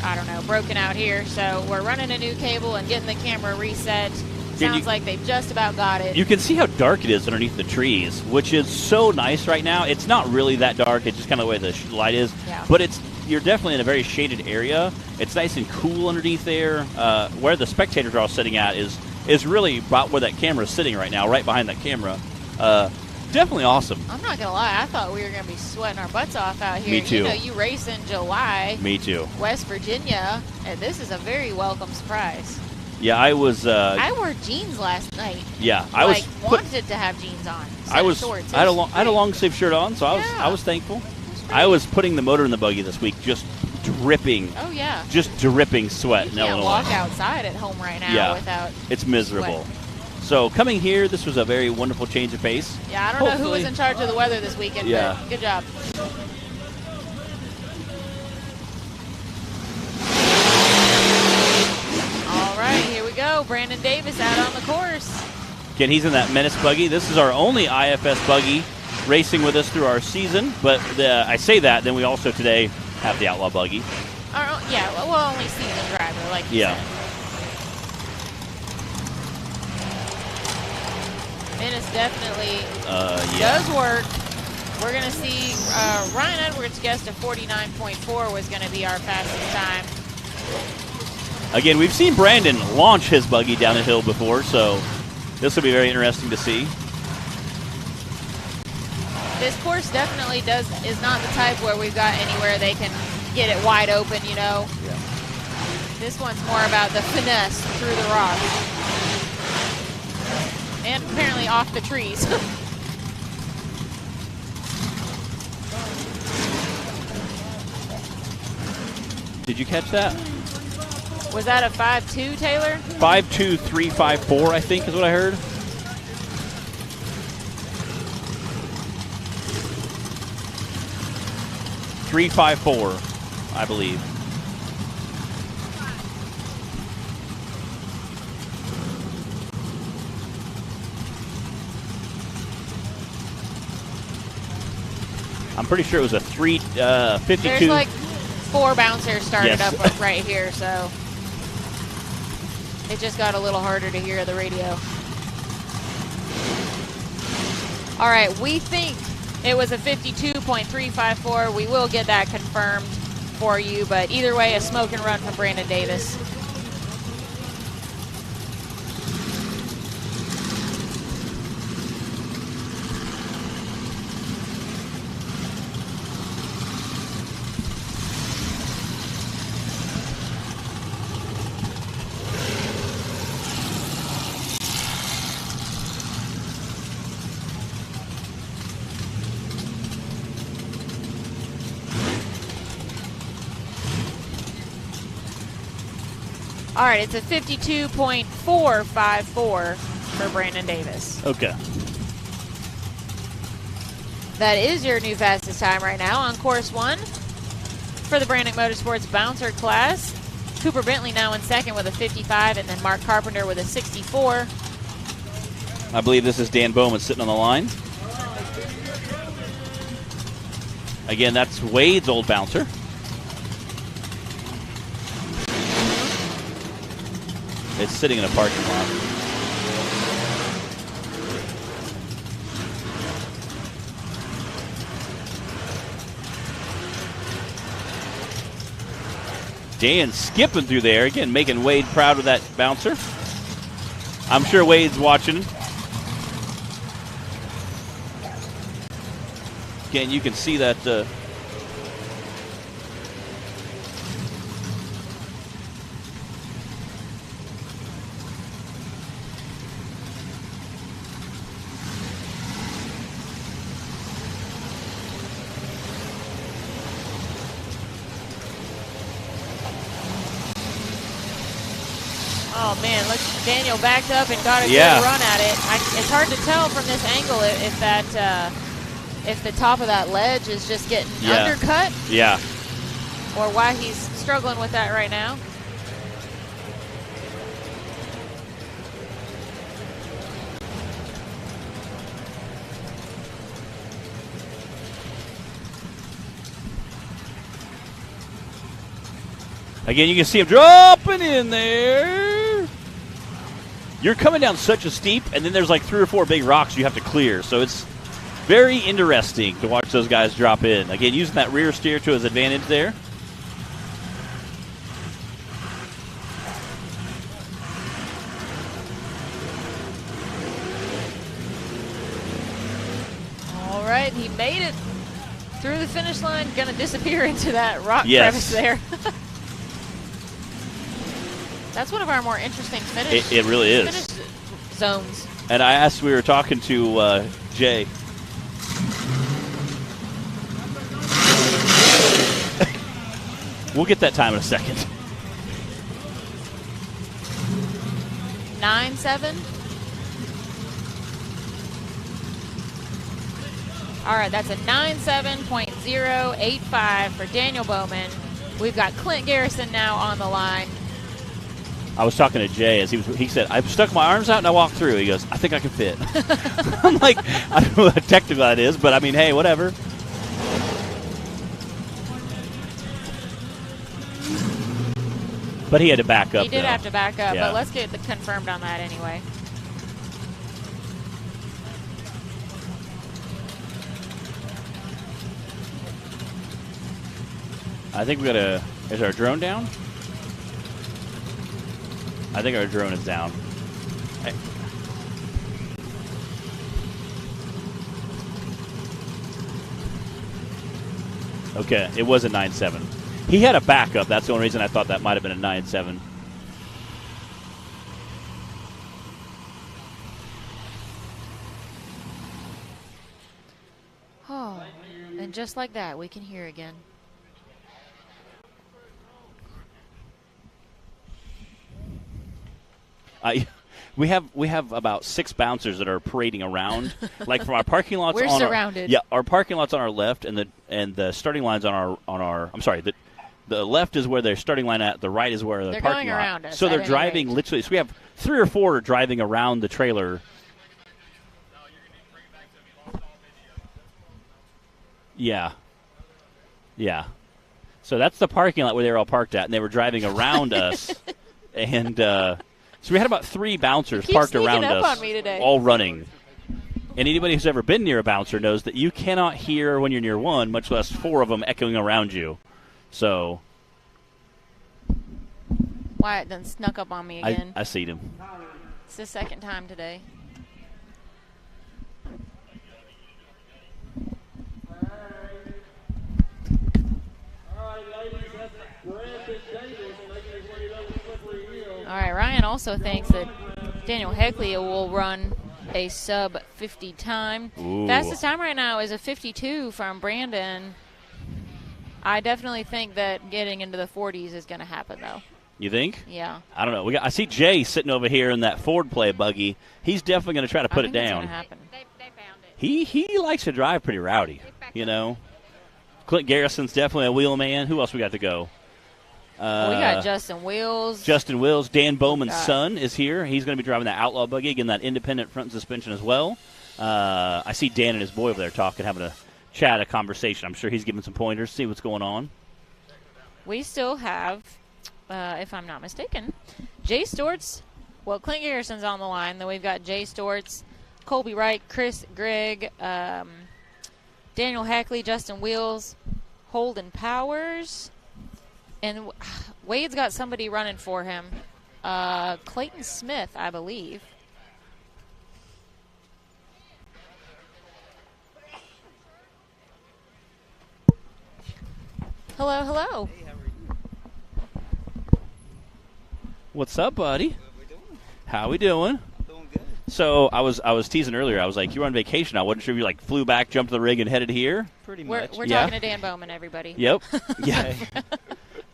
I don't know, broken out here. So we're running a new cable and getting the camera reset. Sounds like they've just about got it.
You can see how dark it is underneath the trees, which is so nice right now. It's not really that dark. It's just kind of the way the light is.
Yeah.
But you're definitely in a very shaded area. It's nice and cool underneath there. Where the spectators are all sitting at is really about where that camera is sitting right now, right behind that camera. Definitely awesome.
I'm not going to lie. I thought we were going to be sweating our butts off out here.
Me too.
You race in July.
Me too.
West Virginia. And this is a very welcome surprise.
Yeah, I was...
I wore jeans last night.
Yeah.
I wanted to have jeans on.
I had a long sleeve shirt on, so I was thankful. I was putting the motor in the buggy this week, just dripping.
Oh, yeah.
Just dripping sweat in Illinois.
You can't walk outside at home right now without
it's miserable.
sweat.
So coming here, this was a very wonderful change of pace.
Yeah, I don't know who was in charge of the weather this weekend, but good job. All right, here we go. Brandon Davis out on the course.
Again, he's in that Menace buggy. This is our only IFS buggy racing with us through our season. But I say that, then we also today have the Outlaw buggy.
Only season driver, like you said. Menace definitely does work. We're going to see Ryan Edwards guessed a 49.4 was going to be our fastest time.
Again, we've seen Brandon launch his buggy down the hill before, so This will be very interesting to see.
This course definitely is not the type where we've got anywhere they can get it wide open, you know.
Yeah.
This one's more about the finesse through the rocks. And apparently off the trees.
Did you catch that?
Was that a 5.2, Taylor?
5.2354, I think, is what I heard. .354, I believe. I'm pretty sure it was a 3.52.
There's like 4 bouncers started
Yes.
up right here, so it just got a little harder to hear the radio. All right, we think it was a 52.354. We will get that confirmed for you, but either way, a smoke and run from Brandon Davis. All right, it's a 52.454 for Brandon Davis.
Okay.
That is your new fastest time right now on course 1 for the Branik Motorsports Bouncer class. Cooper Bentley now in second with a 55, and then Mark Carpenter with a 64.
I believe this is Dan Bowman sitting on the line. Again, that's Wade's old bouncer. It's sitting in a parking lot. Dan skipping through there, again, making Wade proud of that bouncer. I'm sure Wade's watching. Again, you can see that
Oh man, look, Daniel backed up and got a good run at it. It's hard to tell from this angle if the top of that ledge is just getting undercut.
Yeah.
Or why he's struggling with that right now.
Again, you can see him dropping in there. You're coming down such a steep, and then there's like 3 or 4 big rocks you have to clear. So it's very interesting to watch those guys drop in. Again, using that rear steer to his advantage there.
All right, he made it through the finish line. Going to disappear into that rock crevice there. That's one of our more interesting finish.
It really is.
Finish zones.
And I asked, we were talking to Jay. We'll get that time in a second.
9.7. All right, that's a 9.7.085 for Daniel Bowman. We've got Clint Garrison now on the line.
I was talking to Jay as he said, I stuck my arms out and I walked through. He goes, I think I can fit. I'm like, I don't know how technical that is, but I mean, hey, whatever. But he had to back up.
He did have to back up,
Yeah.
but let's get confirmed on that anyway.
I think we got to, is our drone down? I think our drone is down. Okay, it was a 9.7. He had a backup. That's the only reason I thought that might have been a 9.7.
Oh, and just like that, we can hear again.
We have about 6 bouncers that are parading around, like from our parking lots.
We're surrounded.
Our parking lots on our left, and the starting lines on our. I'm sorry, the left is where their starting line at. The right is where the
they're
parking
going
lot.
around us.
So they're driving literally. So we have 3 or 4 driving around the trailer. Yeah. So that's the parking lot where they were all parked at, and they were driving around us, and. So we had about 3 bouncers parked around us, all running. And anybody who's ever been near a bouncer knows that you cannot hear when you're near one, much less 4 of them echoing around you. So
Wyatt done snuck up on me again.
I seen him.
It's the 2nd time today. All right, Ryan also thinks that Daniel Heckley will run a sub 50 time.
Ooh.
Fastest time right now is a 52 from Brandon. I definitely think that getting into the 40s is going to happen, though.
You think?
Yeah.
I don't know. I see Jay sitting over here in that Ford play buggy. He's definitely going to try to put it down.
It's happen.
They found it.
He likes to drive pretty rowdy, you know. Clint Garrison's definitely a wheel man. Who else we got to go?
We got Justin Wills.
Justin Wills. Dan Bowman's son is here. He's going to be driving that Outlaw buggy, again, that independent front suspension as well. I see Dan and his boy over there talking, having a chat, a conversation. I'm sure he's giving some pointers, see what's going on.
We still have, if I'm not mistaken, Jay Storts. Well, Clint Garrison's on the line. Then we've got Jay Storts, Colby Wright, Chris Gregg, Daniel Hackley, Justin Wills, Holden Powers. And Wade's got somebody running for him. Clayton Smith, I believe. Hello, hello.
Hey, how are you?
What's up, buddy?
What we doing?
How we doing?
Doing good.
So I was teasing earlier. I was like, you were on vacation. I wasn't sure if you flew back, jumped to the rig, and headed here.
Pretty
We're
much.
Yeah.
talking to Dan Bowman, everybody.
Yep. Yeah.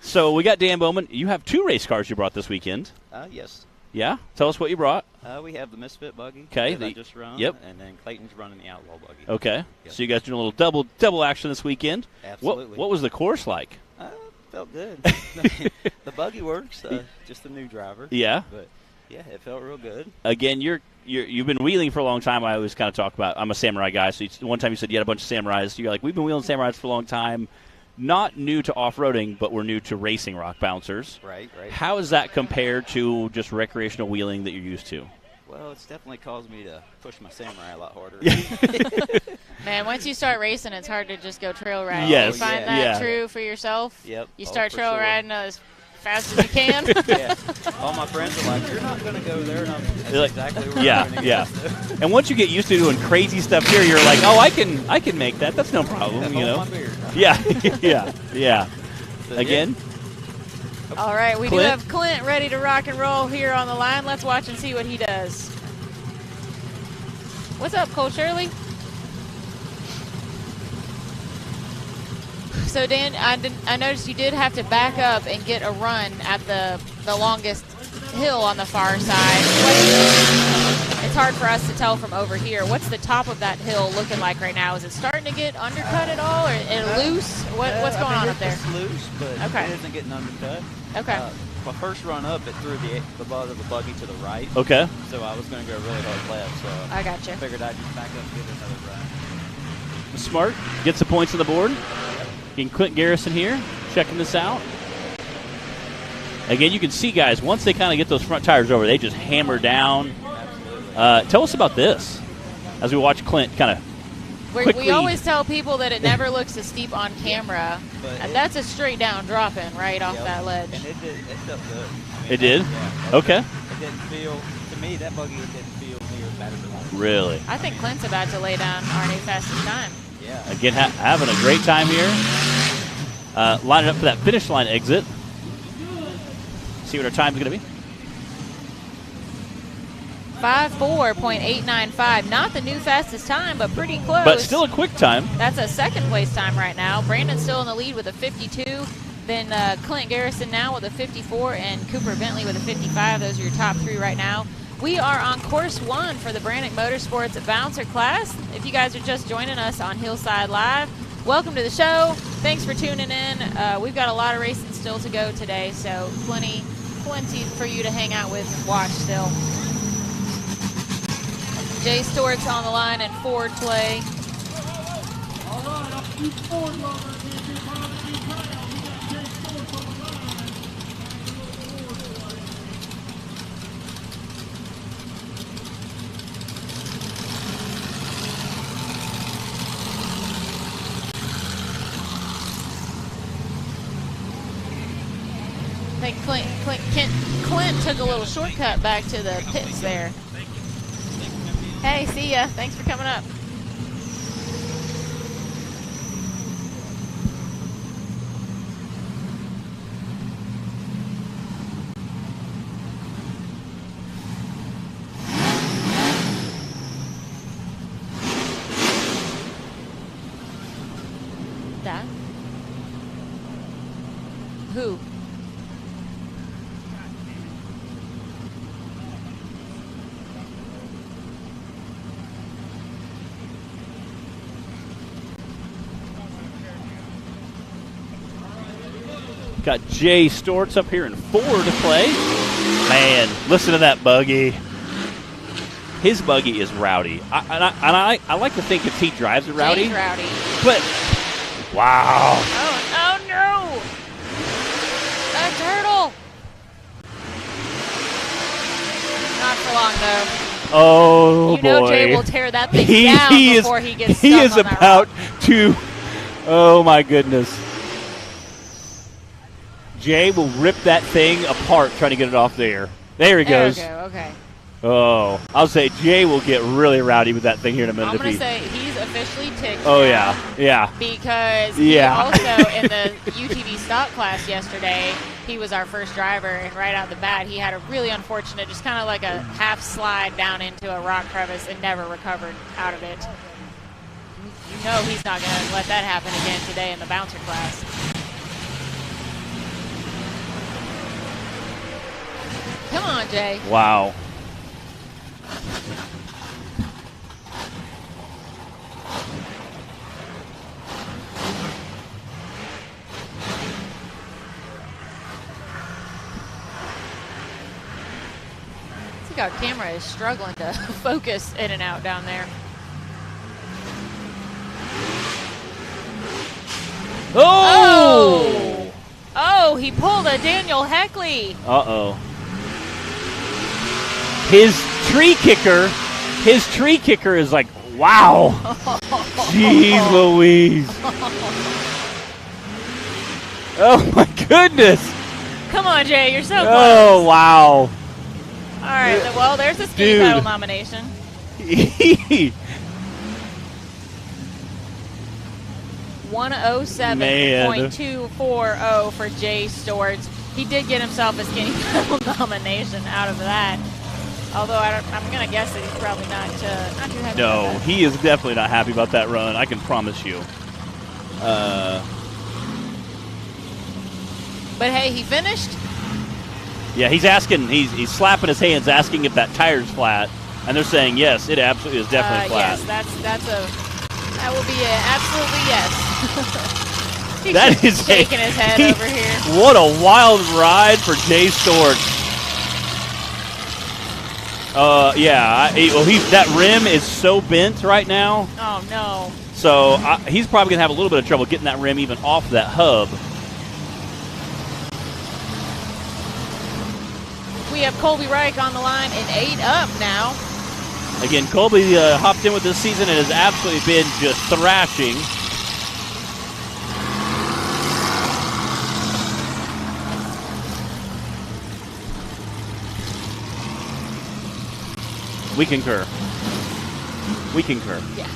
So we got Dan Bowman. You have 2 race cars you brought this weekend.
Yes.
Yeah. Tell us what you brought.
We have the Misfit buggy.
'Kay,
that I just run.
Yep.
And then Clayton's running the Outlaw buggy.
Okay.
Yep.
So you guys doing a little double action this weekend.
Absolutely.
What was the course like?
Felt good. The buggy works. Just a new driver.
Yeah.
But yeah, it felt real good.
Again, you've been wheeling for a long time. I always kind of talk about. I'm a samurai guy. So one time you said you had a bunch of samurais. You're like, we've been wheeling samurais for a long time. Not new to off-roading, but we're new to racing rock bouncers.
Right.
How does that compare to just recreational wheeling that you're used to?
Well, it's definitely caused me to push my samurai a lot harder.
Man, once you start racing, it's hard to just go trail riding.
Yes.
You find that true for yourself?
Yep.
You start
for
trail
sure.
riding as fast as you can?
Yeah. All my friends are like, you're not going to go there. And that's exactly where I'm going to
Yeah. And once you get used to doing crazy stuff here, you're like, oh, I can make that. That's no problem, you know.
My beard.
Yeah.
So,
Again.
All right, we
Clint?
do have Clint ready to rock and roll here on the line. Let's watch and see what he does. What's up, Cole Shirley? So, Dan, I noticed you did have to back up and get a run at the longest hill on the far side. It's hard for us to tell from over here. What's the top of that hill looking like right now? Is it starting to get undercut at all, or loose? What's going on up there?
It's loose, but
Okay.
it isn't getting undercut.
Okay.
My first run up, it threw the butt of the buggy to the right.
Okay.
So I was going to go really hard left. So
I got you.
I figured I'd just back up and get another run.
Smart. Gets the points on the board. Getting Clint Garrison here, checking this out. Again, you can see, guys, once they kind of get those front tires over, they just hammer down. Tell us about this as we watch Clint kind of quickly.
We always tell people that it never looks as steep on camera, and that's a straight down drop-in right off that ledge.
And it felt good. I mean,
It did?
Yeah.
Okay.
It didn't feel, to me, that buggy didn't feel near as bad as it was.
Really?
I think Clint's about to lay down our new fastest time.
Yeah.
Again, having a great time here. lining up for that finish line exit. See what our time is going to be.
5:4.895. Not the new fastest time, but pretty close.
But still a quick time.
That's a second place time right now. Brandon's still in the lead with a 52. Then Clint Garrison now with a 54 and Cooper Bentley with a 55. Those are your top three right now. We are on course 1 for the Branik Motorsports Bouncer class. If you guys are just joining us on Hillside Live, welcome to the show. Thanks for tuning in. We've got a lot of racing still to go today, so plenty for you to hang out with and watch still. Jay Stewart's on the line in Ford play.
All right, I'll keep Ford lovers in your barbecue crowd. We got Jay Stewart on the line.
I think Clint took a little shortcut back to the pits there. Hey, see ya. Thanks for coming up. That? Who?
Got Jay Storts up here in 4 to play. Man, listen to that buggy. His buggy is rowdy. I like to think if he drives it rowdy.
Jay's rowdy.
But, wow.
Oh no! A turtle! Not for long, though.
Oh,
you know
boy.
Jay will tear that thing down before he gets stuck
He is
on that
about
rock.
to, oh, my goodness. Jay will rip that thing apart trying to get it off there. There he goes.
There we go, okay.
Oh, I'll say Jay will get really rowdy with that thing here in a minute.
I'm going to say he's officially ticked.
Oh,
now
yeah.
Because
Yeah.
he also, in the UTV stock class yesterday, he was our first driver, and right out the bat, he had a really unfortunate, just kind of like a half slide down into a rock crevice and never recovered out of it. You know he's not going to let that happen again today in the bouncer class. Come on, Jay.
Wow.
I think our camera is struggling to focus in and out down there.
Oh!
Oh, he pulled a Daniel Heckley.
Uh-oh. His tree kicker is like, wow. Jeez Louise. Oh, my goodness.
Come on, Jay, you're so close.
Oh, wow.
All right, well, there's a skinny pedal nomination. 107.240 for Jay Stewarts. He did get himself a skinny pedal nomination out of that. Although I'm going to guess that he's probably not too happy about
No,
that.
he is definitely not happy about that run. I can promise you.
But hey, he finished.
Yeah, he's asking. He's slapping his hands, asking if that tire's flat, and they're saying yes, it absolutely is definitely flat.
Yes, that will be an absolutely yes. He's
That
just
is
shaking his head over here.
What a wild ride for Jay Storts. Yeah. That rim is so bent right now.
Oh no.
So he's probably gonna have a little bit of trouble getting that rim even off that hub.
We have Colby Reich on the line in 8 up now.
Again, Colby hopped in with this season and has absolutely been just thrashing. We concur. We concur.
Yeah.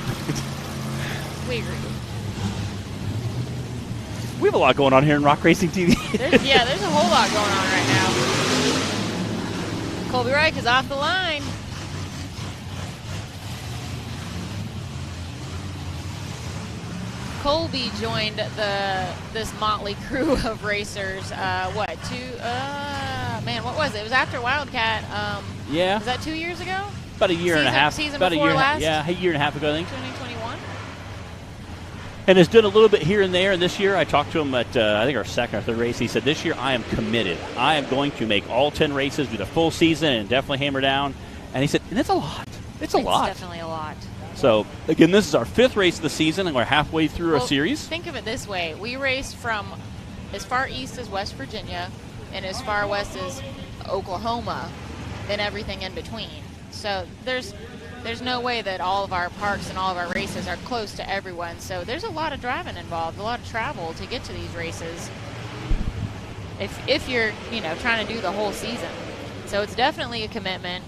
We agree.
We have a lot going on here in Rock Racing TV.
There's a whole lot going on right now. Colby Reich is off the line. Colby joined this motley crew of racers. What was it? It was after Wildcat.
Yeah.
Was that 2 years ago?
About a year and a half.
Season
about
before last?
Yeah, a year and a half ago, I think.
2021.
And has done a little bit here and there. And this year, I talked to him at I think our second or third race. He said, "This year, I am committed. I am going to make all 10 races, do the full season, and definitely hammer down." And he said, "And it's a lot. It's
definitely a lot."
So again, this is our 5th race of the season, and we're halfway through our series.
Think of it this way: we raced from as far east as West Virginia, and as far west as Oklahoma, and everything in between. So there's no way that all of our parks and all of our races are close to everyone. So there's a lot of driving involved, a lot of travel to get to these races. If you're trying to do the whole season, so it's definitely a commitment.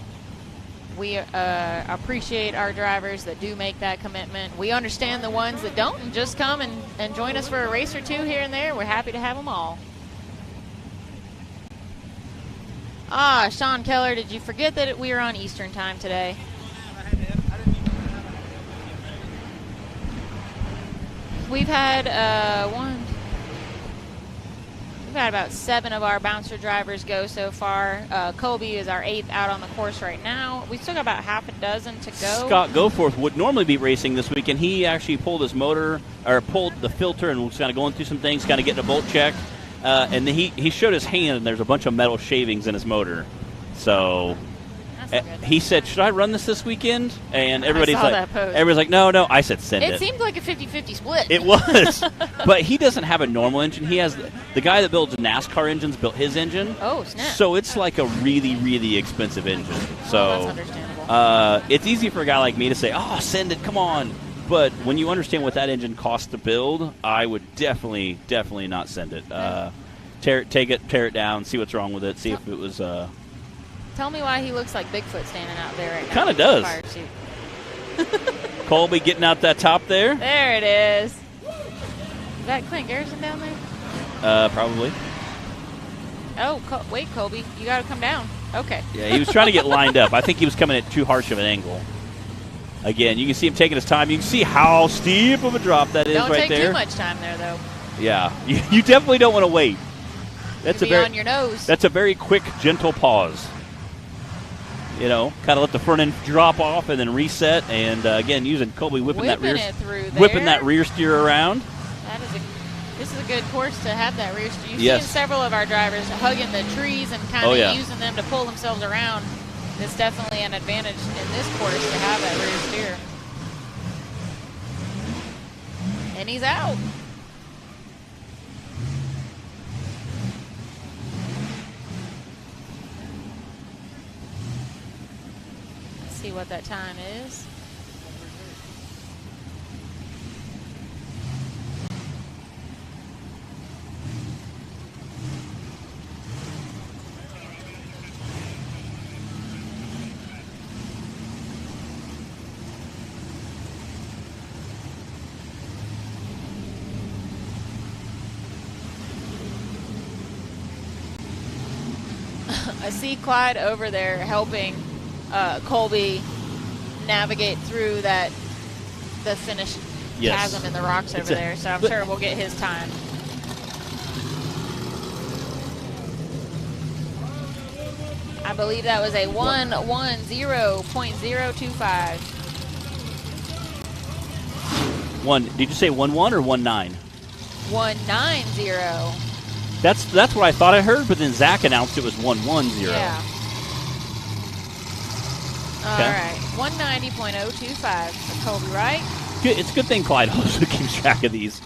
We appreciate our drivers that do make that commitment. We understand the ones that don't and just come and join us for a race or two here and there. We're happy to have them all. Sean Keller, did you forget that we are on Eastern time today? We've had about 7 of our bouncer drivers go so far. Colby is our 8th out on the course right now. We've still got about half a dozen to go.
Scott Goforth would normally be racing this weekend. He actually pulled his motor, or pulled the filter, and was kind of going through some things, kind of getting a bolt check. And then he showed his hand, and there's a bunch of metal shavings in his motor. So he said, "Should I run this weekend?" And everybody's like, "No." I said, "Send it."
It seemed like a 50-50 split.
It was. But he doesn't have a normal engine. He has the guy that builds NASCAR engines built his engine.
Oh, snap.
So it's like a really, really expensive engine. So
that's understandable.
it's easy for a guy like me to say, "Oh, send it, come on." But when you understand what that engine costs to build, I would definitely not send it. Tear it down, see what's wrong with it, see if it was...
Tell me why he looks like Bigfoot standing out there right now.
Kind of does.
Fire suit.
Colby getting out that top there.
There it is. Is that Clint Garrison down there?
Probably.
Oh, wait, Colby. You got to come down. Okay.
Yeah, he was trying to get lined up. I think he was coming at too harsh of an angle. Again, you can see him taking his time. You can see how steep of a drop that is right there.
Don't take too much time there, though.
Yeah, you definitely don't want to wait. That's
on your nose.
That's a very quick, gentle pause. Kind of let the front end drop off and then reset. And again, using Colby whipping that rear steer around.
This is a good course to have that rear steer. You've seen several of our drivers hugging the trees and kind of using them to pull themselves around. It's definitely an advantage in this course to have that rear steer. And he's out. Let's see what that time is. I see Clyde over there helping Colby navigate through the finish chasm in the rocks over there, so I'm sure we'll get his time. I believe that was a 110.025.
Did you say 1-1 or 1-9?
190.
That's what I thought I heard, but then Zach announced it was 110.
Yeah. All right, 190.025 for Colby Wright.
It's a good thing Clyde also keeps track of these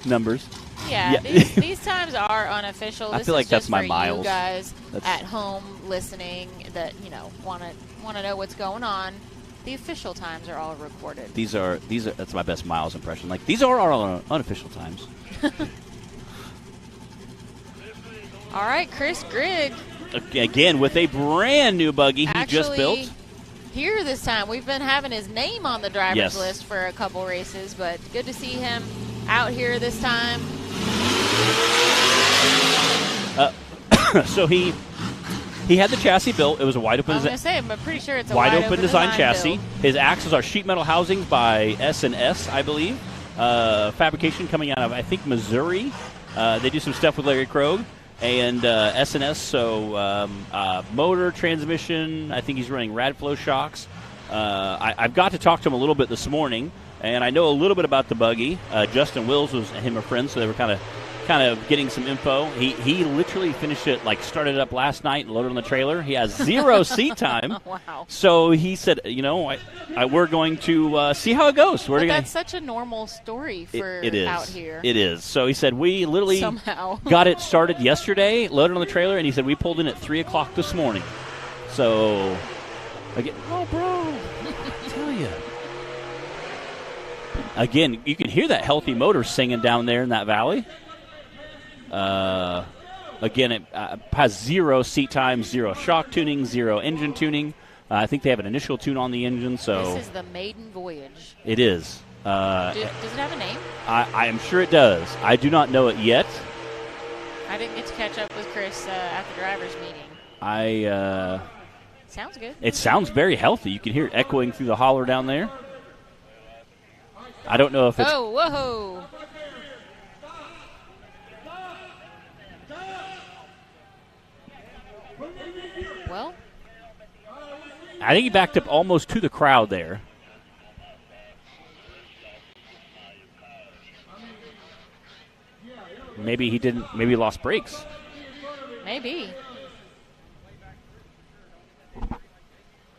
numbers.
Yeah. These times are unofficial.
I feel like that's my miles.
You guys at home listening that want to know what's going on. The official times are all recorded.
These are that's my best miles impression. Like, these are our unofficial times.
All right, Chris Grigg.
Again, with a brand new buggy he just built.
Here this time. We've been having his name on the driver's list for a couple races, but good to see him out here this time.
So he had the chassis built. It was a wide open.
I was going to say, I'm pretty sure it's a
wide open design chassis.
build.
His axles are sheet metal housings by S&S, I believe. Fabrication coming out of, I think, Missouri. They do some stuff with Larry Krogh. And S&S, so motor, transmission, I think he's running Radflow shocks. I've got to talk to him a little bit this morning, and I know a little bit about the buggy. Justin Wills was him a friend, so they were kind of getting some info. He literally finished it, started it up last night and loaded on the trailer. He has 0 seat time.
Wow.
So he said, we're going to see how it goes.
But that's such a normal story for
it is.
out here.
It is. So he said, we literally
somehow
got it started yesterday, loaded on the trailer, and he said, we pulled in at 3 o'clock this morning. So, again, oh, bro, I tell you. Again, you can hear that healthy motor singing down there in that valley. Again, it has 0 seat time, 0 shock tuning, 0 engine tuning. I think they have an initial tune on the engine. So
this is the maiden voyage.
It is.
Does it have a name?
I am sure it does. I do not know it yet.
I didn't get to catch up with Chris at the driver's meeting. Sounds good.
It sounds very healthy. You can hear it echoing through the holler down there. I don't know if it's...
Oh, whoa! Well,
I think he backed up almost to the crowd there. Maybe he didn't. Maybe he lost brakes.
Maybe.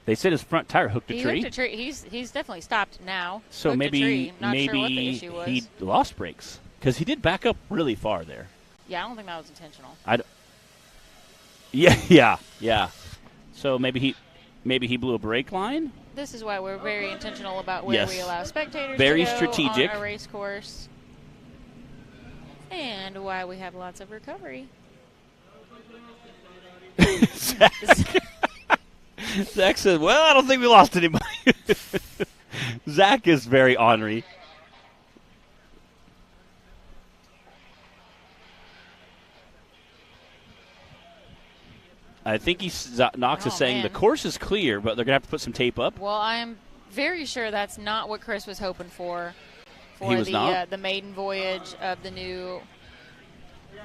They said his front tire hooked a tree.
Hooked a tree. He's definitely stopped now.
So
hooked
maybe
a tree. Not sure what the issue was.
He lost brakes because he did back up really far there.
Yeah, I don't think that was intentional.
Yeah. So maybe he blew a brake line.
This is why we're very intentional about where we allow spectators
very
to go
strategic
on a race course, and why we have lots of recovery.
Zach said, well, I don't think we lost anybody. Zach is very ornery. I think Knox is saying the course is clear, but they're going to have to put some tape up.
Well, I'm very sure that's not what Chris was hoping for
the
maiden voyage of the new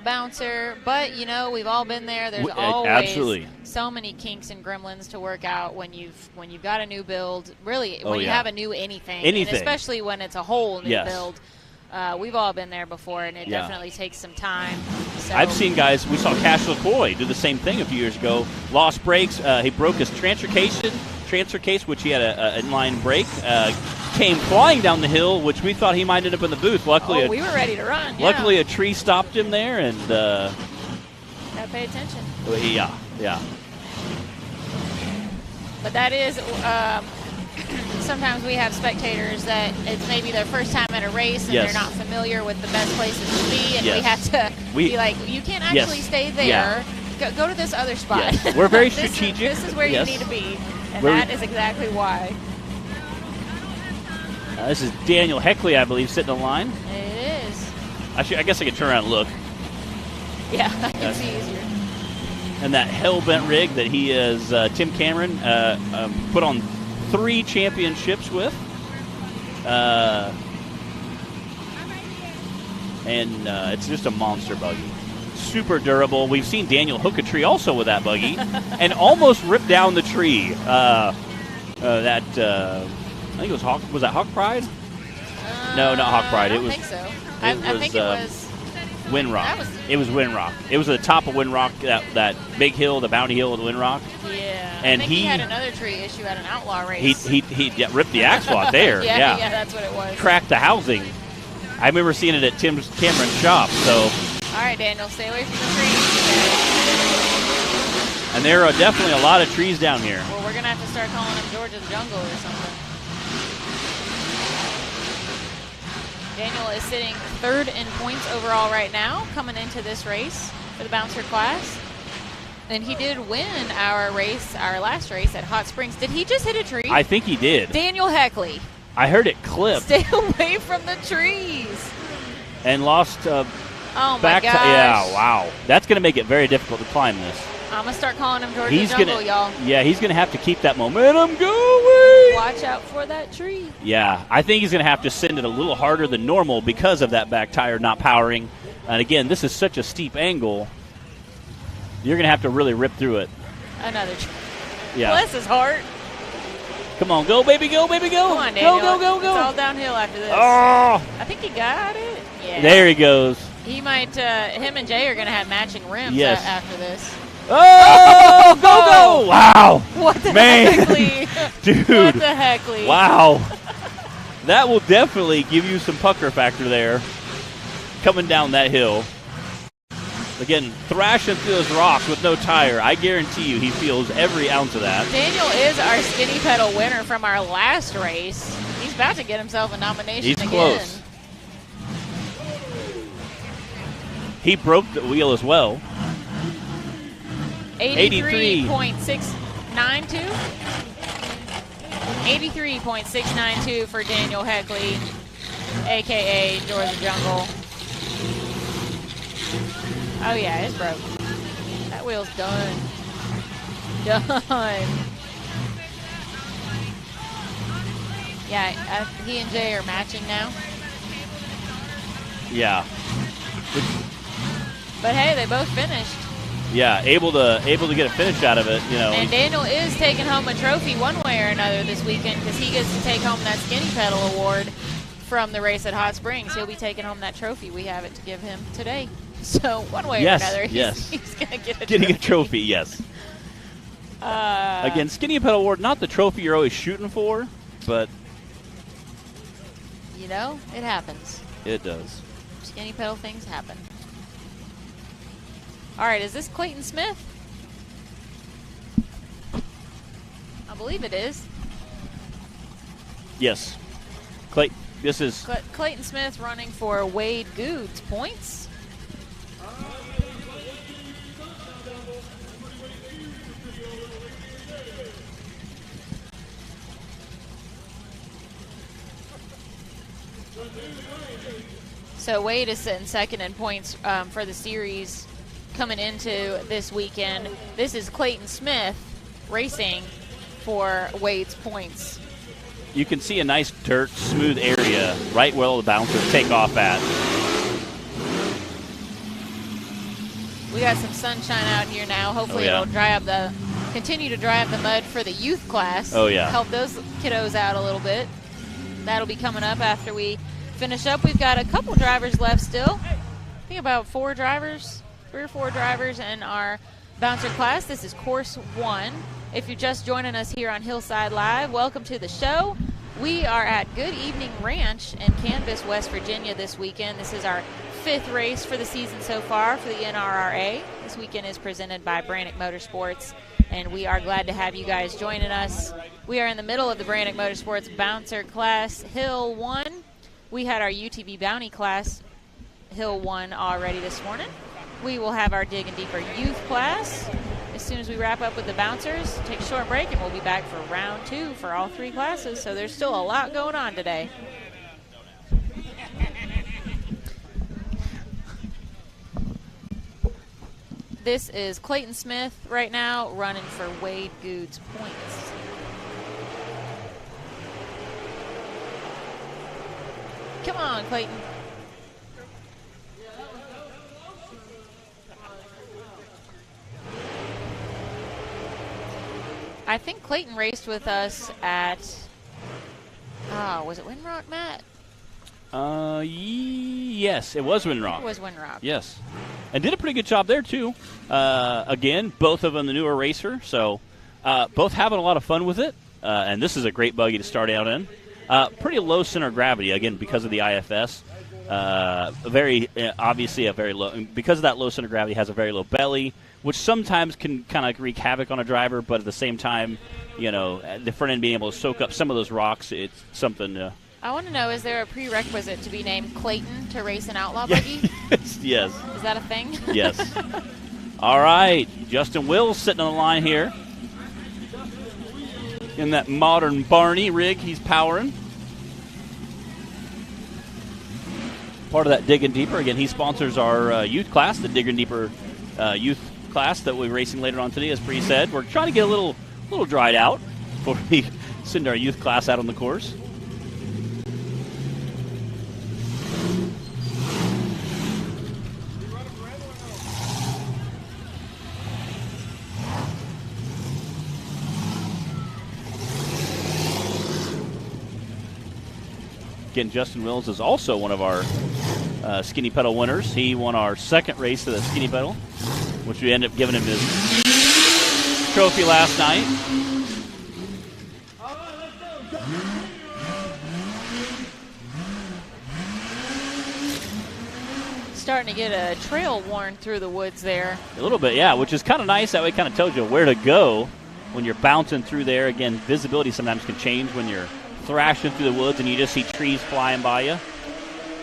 bouncer. But, we've all been there. There's always so many kinks and gremlins to work out when you've got a new build. Really, when you have a new anything. And especially when it's a whole new build. We've all been there before, and it definitely takes some time. So.
I've seen guys, we saw Cash LaCoy do the same thing a few years ago. Lost brakes. He broke his transfer case, which he had an inline brake. Came flying down the hill, which we thought he might end up in the booth. Luckily,
we were ready to run.
Luckily, a tree stopped him there, and
gotta pay attention.
Yeah.
But that is sometimes we have spectators that it's maybe their first time at a race and they're not familiar with the best places to be, and we have to be like, you can't actually stay there. Go to this other spot.
Yes. We're very strategic.
This is where you need to be, and that is exactly why.
This is Daniel Heckley, I believe, sitting in line.
It is.
I guess I could turn around and look.
Yeah, I can see easier.
And that hell-bent rig that he is, Tim Cameron, put on 3 championships with. And it's just a monster buggy. Super durable. We've seen Daniel hook a tree also with that buggy and almost rip down the tree. I think it was was that Hawk Pride? No, not Hawk Pride.
I don't think so. I think it was
Windrock. It was Windrock. It was at the top of Windrock, that big hill, the Bounty Hill of the Windrock.
Yeah.
And
I think he had another tree issue at an outlaw race.
He ripped the axle out there.
yeah, that's what it was.
Cracked the housing. I remember seeing it at Tim Cameron's shop. So.
All right, Daniel, stay away from the trees.
And there are definitely a lot of trees down here.
Well, we're gonna have to start calling him Georgia's Jungle or something. Daniel is sitting 3rd in points overall right now, coming into this race for the bouncer class. And he did win our last race at Hot Springs. Did he just hit a tree?
I think he did.
Daniel Heckley.
I heard it clip.
Stay away from the trees.
And lost
Oh, my gosh.
Yeah, wow. That's going to make it very difficult to climb this.
I'm going to start calling him George the Jungle, y'all.
Yeah, he's going to have to keep that momentum going.
Watch out for that tree.
Yeah, I think he's going to have to send it a little harder than normal because of that back tire not powering. And, again, this is such a steep angle. You're going to have to really rip through it.
Another tree.
Yeah.
Bless his heart.
Come on, go, baby, go, baby, go.
Come on, Daniel.
Go.
It's all downhill after this.
Oh.
I think he got it. Yeah.
There he goes.
He might, him and Jay are going to have matching rims after this.
Oh, go! Wow.
What the
Man.
heckly?
Dude.
What the heckly?
Wow. That will definitely give you some pucker factor there coming down that hill. Again, thrashing through those rocks with no tire. I guarantee you he feels every ounce of that.
Daniel is our skinny pedal winner from our last race. He's about to get himself a nomination
He's
again.
close. He broke the wheel as well.
83.692. 83.692 for Daniel Heckley, a.k.a. George the Jungle. Oh, yeah, it's broke. That wheel's done. Done. Yeah, he and Jay are matching now.
Yeah.
But, hey, they both finished.
Yeah, able to get a finish out of it, you know.
And Daniel is taking home a trophy one way or another this weekend because he gets to take home that Skinny Pedal Award from the race at Hot Springs. He'll be taking home that trophy. We have it to give him today. So one way or another, he's going to get a
Getting
trophy.
a trophy, yes. Again, Skinny Pedal Award, not the trophy you're always shooting for, but...
You know, it happens.
It does.
Skinny pedal things happen. All right, is this Clayton Smith? I believe it is.
Yes. This is...
Clayton Smith running for Wade Good's points. So Wade is sitting second in points for the series coming into this weekend. This is Clayton Smith racing for Wade's points.
You can see a nice dirt, smooth area right where all the bouncers take off at.
We got some sunshine out here now. Hopefully it'll continue to dry up the mud for the youth class.
Oh, yeah.
Help those kiddos out a little bit. That'll be coming up after we finish up. We've got a couple drivers left still. I think about 3 or 4 drivers in our bouncer class. This is course 1. If you're just joining us here on Hillside Live, welcome to the show. We are at Good Evening Ranch in Canvas, West Virginia this weekend. This is our 5th race for the season so far for the NRRA. This weekend is presented by Branik Motorsports, and we are glad to have you guys joining us. We are in the middle of the Branik Motorsports bouncer class, Hill 1. We had our UTV Bounty class, Hill 1, already this morning. We will have our Digging Deeper youth class as soon as we wrap up with the bouncers. Take a short break, and we'll be back for round 2 for all 3 classes. So there's still a lot going on today. This is Clayton Smith right now running for Wade Good's points. Come on, Clayton. I think Clayton raced with us at, was it Windrock, Matt?
Yes, it was Windrock.
It was Windrock.
Yes. And did a pretty good job there, too. Again, both of them the newer racer, so both having a lot of fun with it. And this is a great buggy to start out in. Pretty low center of gravity, again, because of the IFS. Obviously a very low, because of that low center of gravity, has a very low belly, which sometimes can kind of wreak havoc on a driver, but at the same time, you know, the front end being able to soak up some of those rocks, it's something.
I want to know, is there a prerequisite to be named Clayton to race an outlaw buggy?
Yes.
Is that a thing?
Yes. All right. Justin Wills sitting on the line here. In that modern Barney rig he's powering. part of that Digging Deeper. Again, he sponsors our youth class, the Digging Deeper youth class that we're racing later on today. As Bree said, we're trying to get a little dried out before we send our youth class out on the course. Again, Justin Wills is also one of our Skinny Pedal winners. He won our second race of the Skinny Pedal, which we ended up giving him his trophy last night.
Starting to get a trail worn through the woods there.
A little bit, yeah, which is kind of nice. That way it kind of tells you where to go when you're bouncing through there. Again, visibility sometimes can change when you're thrashing through the woods and you just see trees flying by you.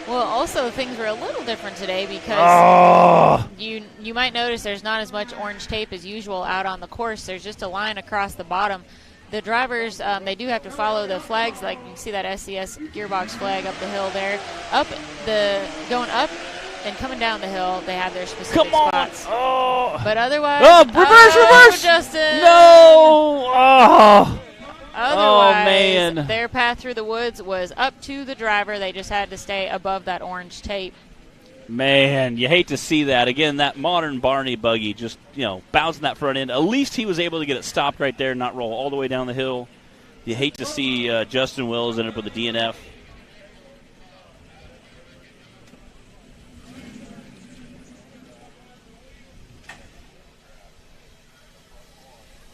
Well, also things were a little different today because you might notice there's not as much orange tape as usual out on the course. There's just a line across the bottom. The drivers, they do have to follow the flags. Like you can see that SCS gearbox flag up the hill there. Going up and coming down the hill, they have their specific spots.
Oh.
But otherwise,
reverse!
Justin!
No! Oh.
Otherwise,
man.
Their path through the woods was up to the driver. They just had to stay above that orange tape.
Man, you hate to see that. Again, that modern Barney buggy just, bouncing that front end. At least he was able to get it stopped right there and not roll all the way down the hill. You hate to see Justin Wills end up with a DNF.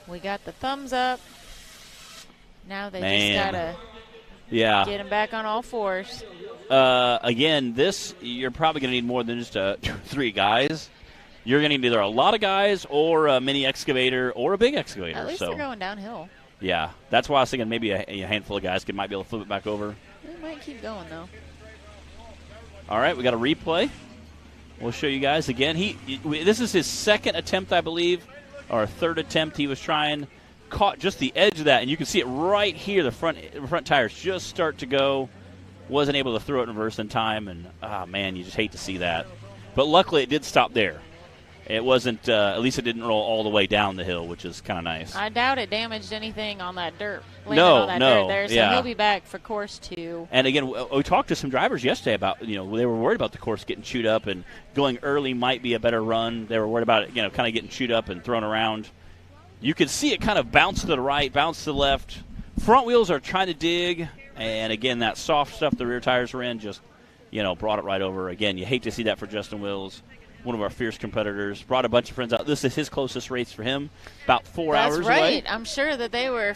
We got the thumbs up. Now they just got to get him back on all fours.
Again, you're probably going to need more than just 2 or 3 guys. You're going to need either a lot of guys or a mini excavator or a big excavator.
At least they're going downhill.
Yeah, that's why I was thinking maybe a handful of guys might be able to flip it back over.
It might keep going, though.
All right, we got a replay. We'll show you guys again. This is his second attempt, I believe, or a third attempt. He was trying, caught just the edge of that, and you can see it right here. The front tires just start to go. Wasn't able to throw it in reverse in time, and man, you just hate to see that. But luckily, it did stop there. It wasn't. At least it didn't roll all the way down the hill, which is kind of nice.
I doubt it damaged anything on that dirt.
No.
Dirt there, so he'll be back for course 2.
And again, we talked to some drivers yesterday about they were worried about the course getting chewed up, and going early might be a better run. They were worried about it, kind of getting chewed up and thrown around. You could see it kind of bounce to the right, bounce to the left. Front wheels are trying to dig, and again, that soft stuff the rear tires were in just, brought it right over. Again, you hate to see that for Justin Wills, one of our fierce competitors. Brought a bunch of friends out. This is his closest race for him, about 4 hours away.
That's right. I'm sure that they were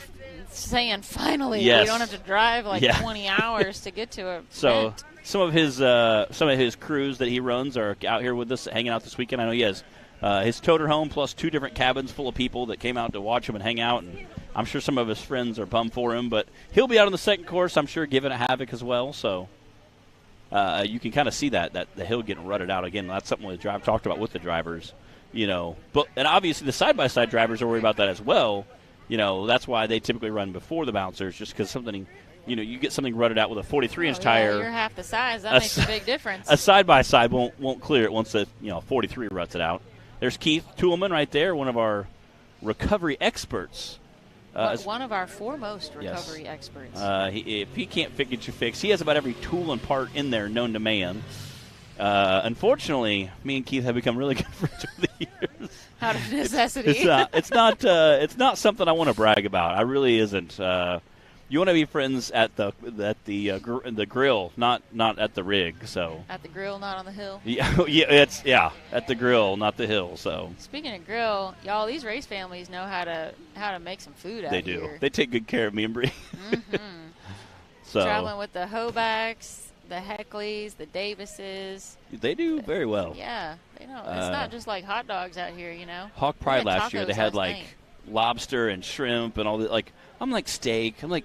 saying, finally, we don't have to drive 20 hours to get to it.
So some of his crews that he runs are out here with us, hanging out this weekend. I know he has his toter home plus 2 different cabins full of people that came out to watch him and hang out, and I'm sure some of his friends are bummed for him, but he'll be out on the second course, I'm sure, giving a havoc as well. So you can kind of see that the hill getting rutted out again. That's something we talked about with the drivers, But and obviously the side-by-side drivers are worried about that as well. That's why they typically run before the bouncers, just because something, you get something rutted out with a 43-inch tire.
You're half the size. That makes a big difference.
A side-by-side won't clear it once the 43 ruts it out. There's Keith Toolman right there, one of our recovery experts.
One of our foremost recovery experts.
If he can't get you fixed, he has about every tool and part in there known to man. Unfortunately, me and Keith have become really good friends over the years.
Out of necessity.
It's not something I want to brag about. I really isn't. You want to be friends at the grill, not at the rig. So
at the grill, not on the hill.
Yeah, at the grill, not the hill. So
speaking of grill, y'all, these race families know how to make some food out here.
They do. They take good care of me and Bree.
Mm-hmm.
So
traveling with the Hobacks, the Heckleys, the Davises.
They do very well.
Yeah, they know. It's not just like hot dogs out here,
Hawk Pride last year, they had lobster and shrimp and all that. I'm like steak. I'm like,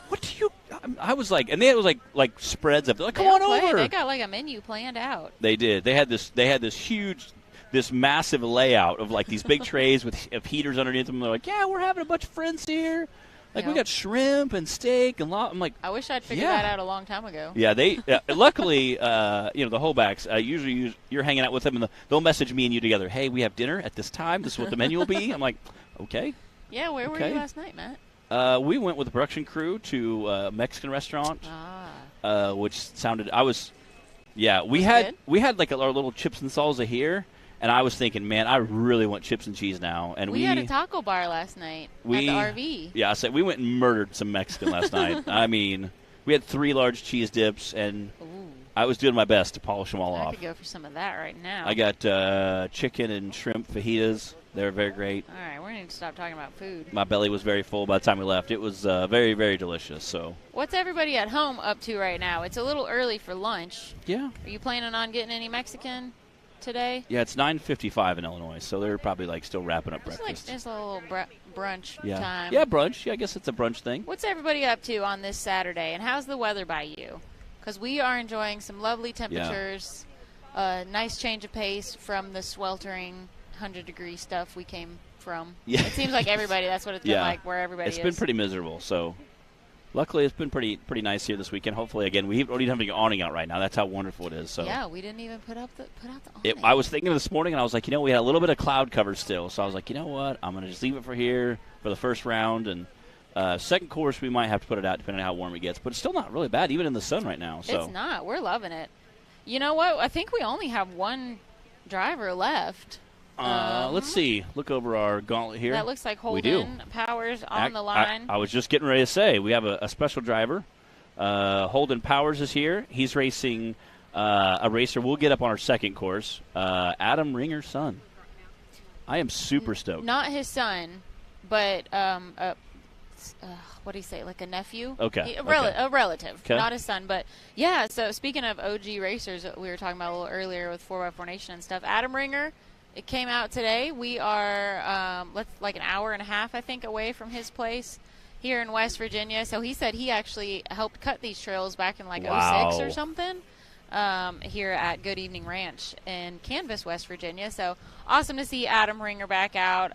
what do you? I was like, and it was like spreads of. They're like, come on over.
They got a menu planned out.
They did. They had this massive layout of these big trays with heaters underneath them. They're like, yeah, we're having a bunch of friends here. Like, we got shrimp and steak and I'm like,
I wish I'd figured that out a long time ago.
Yeah, they luckily, the holdbacks, usually you're hanging out with them, and they'll message me and you together. Hey, we have dinner at this time. This is what the menu will be. I'm like, okay.
Yeah, where were you last night, Matt?
We went with the production crew to a Mexican restaurant, which sounded. We had like our little chips and salsa here, and I was thinking, man, I really want chips and cheese now. And
we had a taco bar last night at the RV.
Yeah, I said we went and murdered some Mexican last night. I mean, we had 3 large cheese dips, and I was doing my best to polish them all off.
I could go for some of that right now.
I got chicken and shrimp fajitas. They were very great.
All right, we're going to stop talking about food.
My belly was very full by the time we left. It was very, very delicious. So,
what's everybody at home up to right now? It's a little early for lunch.
Yeah.
Are you planning on getting any Mexican today?
Yeah, it's 9:55 in Illinois, so they're probably like still wrapping up breakfast.
Just a little brunch time.
Yeah, brunch. Yeah, I guess it's a brunch thing.
What's everybody up to on this Saturday, and how's the weather by you? Because we are enjoying some lovely temperatures, nice change of pace from the sweltering 100-degree stuff we came from.
Yeah.
It seems like everybody, that's what it's been like where everybody is.
It's been pretty miserable, so luckily it's been pretty nice here this weekend. Hopefully, again, we don't even have any awning out right now. That's how wonderful it is. So
yeah, we didn't even put out the awning.
I was thinking this morning, and I was like, we had a little bit of cloud cover still, so I was like, you know what, I'm going to just leave it for here for the first round, and second course we might have to put it out depending on how warm it gets, but it's still not really bad even in the sun right now. So
it's not. We're loving it. You know what? I think we only have one driver left.
Let's see. Look over our gauntlet here.
That looks like Holden Powers on the line.
I was just getting ready to say we have a special driver. Holden Powers is here. He's racing a racer we'll get up on our second course. Adam Ringer's son. I am super stoked.
Not his son, but what do you say? Like a nephew?
Okay.
A relative,
okay.
Not his son. But yeah. So speaking of OG racers, we were talking about a little earlier with 4x4 Nation and stuff. Adam Ringer. It came out today. We are like an hour and a half, I think, away from his place here in West Virginia. So he said he actually helped cut these trails back in like 06 or something here at Good Evening Ranch in Canvas, West Virginia. So awesome to see Adam Ringer back out.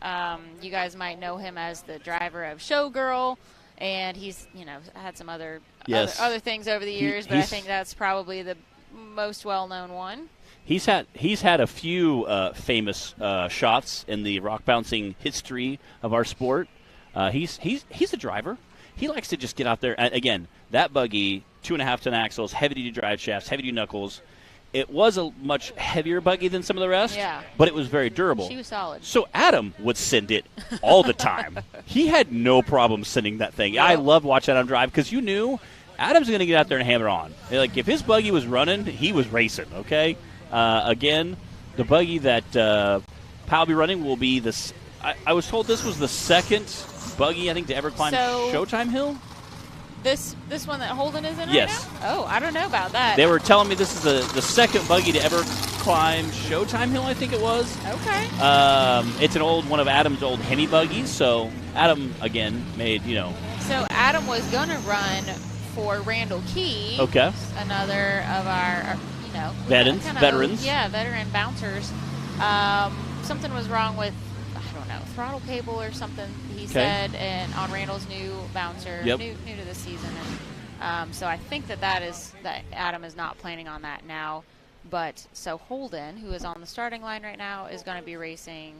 You guys might know him as the driver of Showgirl, and he's had some other things over the years, but I think that's probably the most well-known one.
He's had a few famous shots in the rock bouncing history of our sport. He's a driver. He likes to just get out there. And again, that buggy, 2.5-ton axles, heavy-duty drive shafts, heavy-duty knuckles. It was a much heavier buggy than some of the rest, but it was very durable.
She was solid.
So Adam would send it all the time. He had no problem sending that thing. Yep. I loved watching Adam drive because you knew Adam's going to get out there and hammer on. Like if his buggy was running, he was racing, okay? Again, the buggy that Powell will be running will be this. I was told this was the second buggy, I think, to ever climb Showtime Hill.
This one that Holden is in right
yes.
now? Oh, I don't know about that.
They were telling me this is the second buggy to ever climb Showtime Hill, I think it was.
Okay.
It's one of Adam's old Hemi buggies, so Adam, again, made,
So Adam was going to run for Randall Key.
Okay.
Another of our
veterans.
Veteran bouncers. Something was wrong with, I don't know, throttle cable or something, he said, and on Randall's new bouncer, new to the season. And so I think that Adam is not planning on that now. But so Holden, who is on the starting line right now, is going to be racing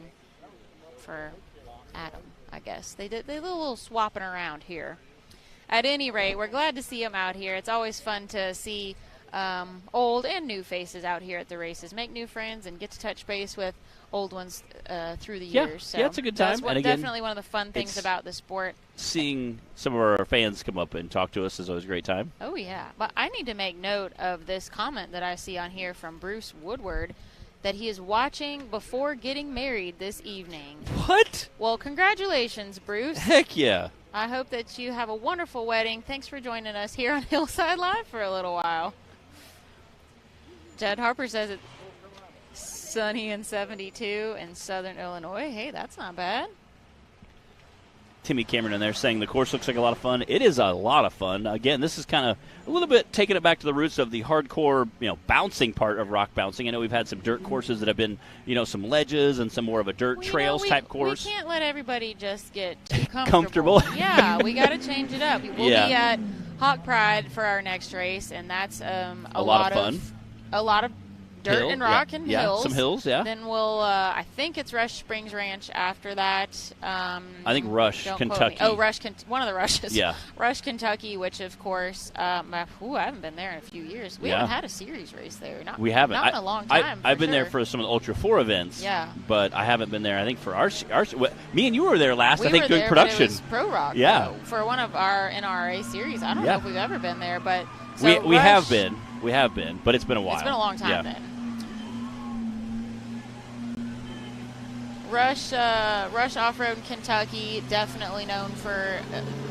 for Adam, I guess. They did a little swapping around here. At any rate, we're glad to see him out here. It's always fun to see old and new faces out here at the races, make new friends, and get to touch base with old ones through the years. So
it's a good time.
That's definitely one of the fun things about the sport.
Seeing some of our fans come up and talk to us is always a great time.
Oh, yeah. But I need to make note of this comment that I see on here from Bruce Woodward, that he is watching before getting married this evening.
What?
Well, congratulations, Bruce.
Heck yeah.
I hope that you have a wonderful wedding. Thanks for joining us here on Hillside Live for a little while. Jed Harper says it's sunny and 72 in southern Illinois. Hey, that's not bad.
Timmy Cameron in there saying the course looks like a lot of fun. It is a lot of fun. Again, this is kind of a little bit taking it back to the roots of the hardcore, bouncing part of rock bouncing. I know we've had some dirt courses that have been, some ledges and some more of a dirt trails type course.
We can't let everybody just get too comfortable. Yeah, we got to change it up. We'll be at Hawk Pride for our next race, and that's a lot of fun. A lot of dirt and rock and hills.
Some hills,
Then we'll, I think it's Rush Springs Ranch after that.
I think Rush, Kentucky.
Oh, one of the Rushes.
Yeah.
Rush, Kentucky, which, of course, I haven't been there in a few years. We haven't had a series race there.
We haven't.
Not in a long time.
I've been there for some of the Ultra 4 events.
Yeah.
But I haven't been there, I think, for our me and you were there last,
I
think, doing production.
But it was Pro Rock.
Yeah.
For one of our NRRA series. I don't know if we've ever been there, but.
So we have been. We have been, but it's been a while.
It's been a long time then. Rush Off-Road in Kentucky, definitely known for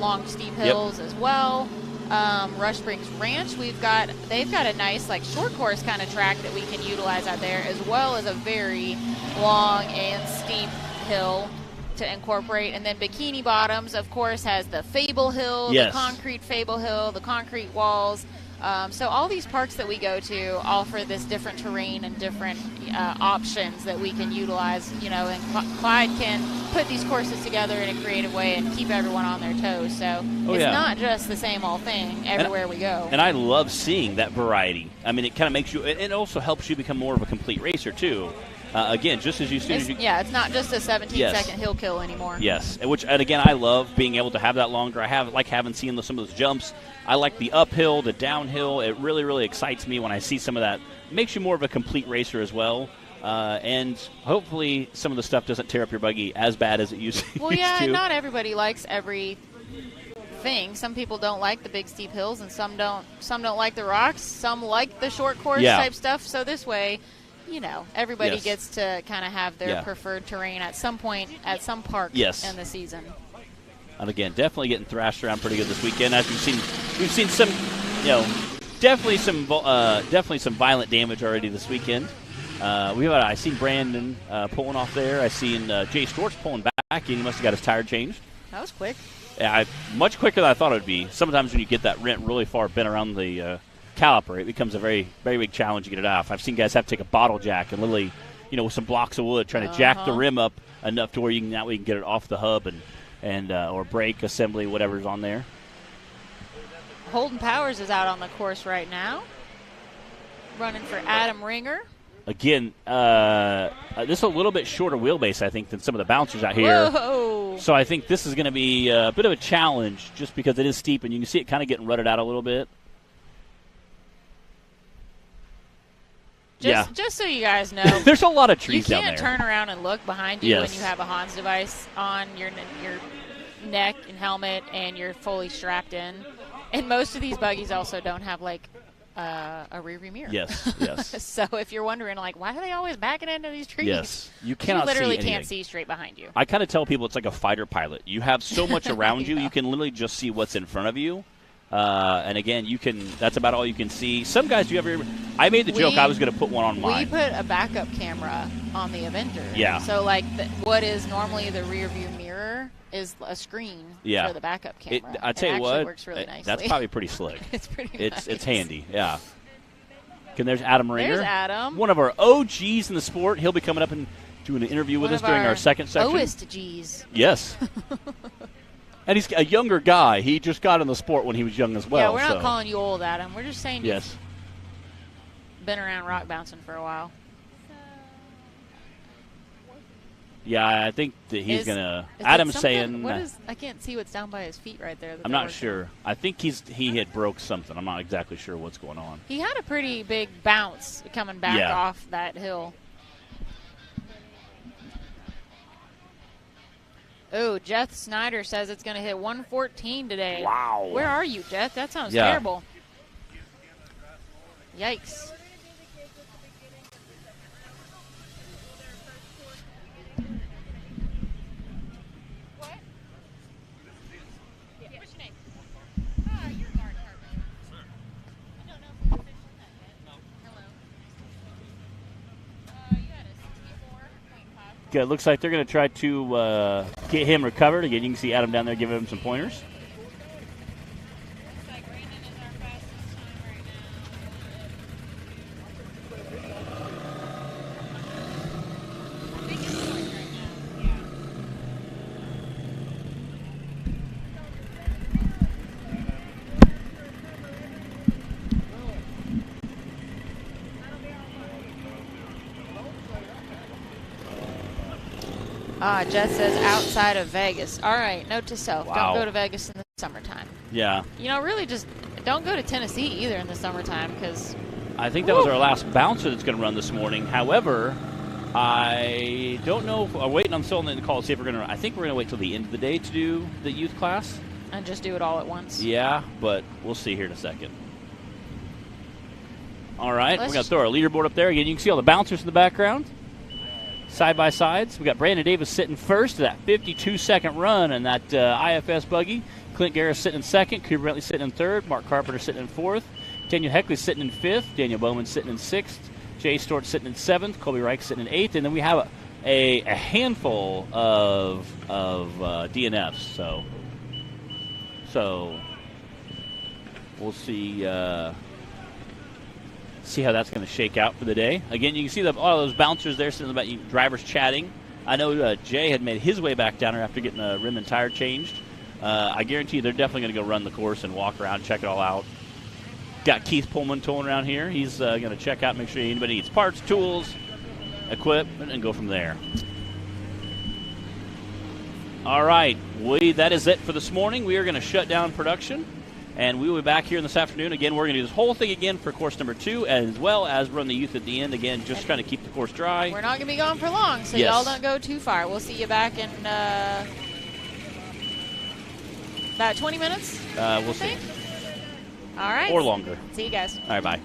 long, steep hills as well. Rush Springs Ranch, they've got a nice short course kind of track that we can utilize out there, as well as a very long and steep hill to incorporate. And then Bikini Bottoms, of course, has the Fable Hill, the concrete Fable Hill, the concrete walls. So all these parks that we go to offer this different terrain and different options that we can utilize, and Clyde can put these courses together in a creative way and keep everyone on their toes. So it's not just the same old thing everywhere we go.
And I love seeing that variety. I mean, it kind of makes you, it also helps you become more of a complete racer too. Again, just as
it's not just a 17-second hill kill anymore.
Yes, and again, I love being able to have that longer. I like having seen some of those jumps. I like the uphill, the downhill. It really, really excites me when I see some of that. It makes you more of a complete racer as well. And hopefully some of the stuff doesn't tear up your buggy as bad as it used to.
Well, yeah, not everybody likes everything. Some people don't like the big steep hills, and some don't like the rocks. Some like the short course type stuff. So this way, everybody gets to kind of have their preferred terrain at some point at some park in the season.
And again, definitely getting thrashed around pretty good this weekend. As we've seen some, definitely some violent damage already this weekend. I seen Brandon pulling off there. I seen Jay Storch pulling back, and he must have got his tire changed.
That was quick.
Yeah, much quicker than I thought it would be. Sometimes when you get that rent really far bent around the caliper, it becomes a very, very big challenge to get it off. I've seen guys have to take a bottle jack and literally, with some blocks of wood, trying to jack the rim up enough to where you can get it off the hub and or brake assembly, whatever's on there.
Holden Powers is out on the course right now, running for Adam Ringer.
Again, this is a little bit shorter wheelbase, I think, than some of the bouncers out here.
Whoa.
So I think this is going to be a bit of a challenge just because it is steep, and you can see it kind of getting rutted out a little bit.
Just so you guys know,
there's a lot of trees down there.
You can't turn around and look behind you when you have a Hans device on your neck and helmet and you're fully strapped in. And most of these buggies also don't have a rear view mirror.
Yes.
So if you're wondering why are they always backing into these trees?
You cannot
literally
see
can't see straight behind you.
I kind of tell people it's like a fighter pilot. You have so much around you, you can literally just see what's in front of you. And again, that's about all you can see. Some guys do I made the joke I was going to put one on mine.
We put a backup camera on the Avenger.
Yeah.
So what is normally the rear view mirror is a screen for the backup camera.
I tell you what,
works really nicely.
That's probably pretty slick.
It's pretty nice.
It's handy, yeah. There's Adam Ringer.
There's Adam.
One of our OGs in the sport. He'll be coming up and doing an interview with us during our second section.
OSGs.
Yes. And he's a younger guy. He just got in the sport when he was young as well.
Yeah, we're not calling you old, Adam. We're just saying
you've
been around rock bouncing for a while.
Yeah, I think that he's going to – Adam's saying –
I can't see what's down by his feet right there.
I'm not sure. I think he had broke something. I'm not exactly sure what's going on.
He had a pretty big bounce coming back off that hill. Oh, Jeff Snyder says it's going to hit 114 today.
Wow.
Where are you, Jeff? That sounds terrible. Yikes. What? Yeah. What's your name? You're a guard department. I don't know if we've finished on that yet. No. Hello. You had a 64.5.
looks like they're going to try to get him recovered. Again, you can see Adam down there giving him some pointers.
Jess says outside of Vegas. All right, note to self.
Wow.
Don't go to Vegas in the summertime.
Yeah.
You know, really just don't go to Tennessee either in the summertime because...
I think that was our last bouncer that's going to run this morning. However, I don't know. I'm waiting on someone to call to see if we're going to. I think we're going to wait till the end of the day to do the youth class.
And just do it all at once.
Yeah, but we'll see here in a second. All right,
Let's
we're going to throw our leaderboard up there. Again, you can see all the bouncers in the background. Side by sides. We got Brandon Davis sitting first to that 52-second run in that IFS buggy. Clint Garris sitting in second. Cooper Bentley sitting in third. Mark Carpenter sitting in fourth. Daniel Heckley sitting in fifth. Daniel Bowman sitting in sixth. Jay Stort sitting in seventh. Colby Reich sitting in eighth. And then we have a handful of DNFs. So we'll see how that's going to shake out for the day. Again, you can see all those bouncers there sitting about drivers chatting. I know Jay had made his way back down there after getting a rim and tire changed. I guarantee you they're definitely going to go run the course and walk around, check it all out. Got Keith Pullman tooling around here. He's going to check out, make sure anybody needs parts, tools, equipment, and go from there. All right, that is it for this morning. We are going to shut down production. And we will be back here this afternoon. Again, we're going to do this whole thing again for course number 2, as well as run the youth at the end. Again, just trying to keep the course dry.
We're not going to be gone for long, so
Yes.
y'all don't go too far. We'll see you back in about 20 minutes.
We'll see.
All right.
Or longer.
See you guys.
All right, bye.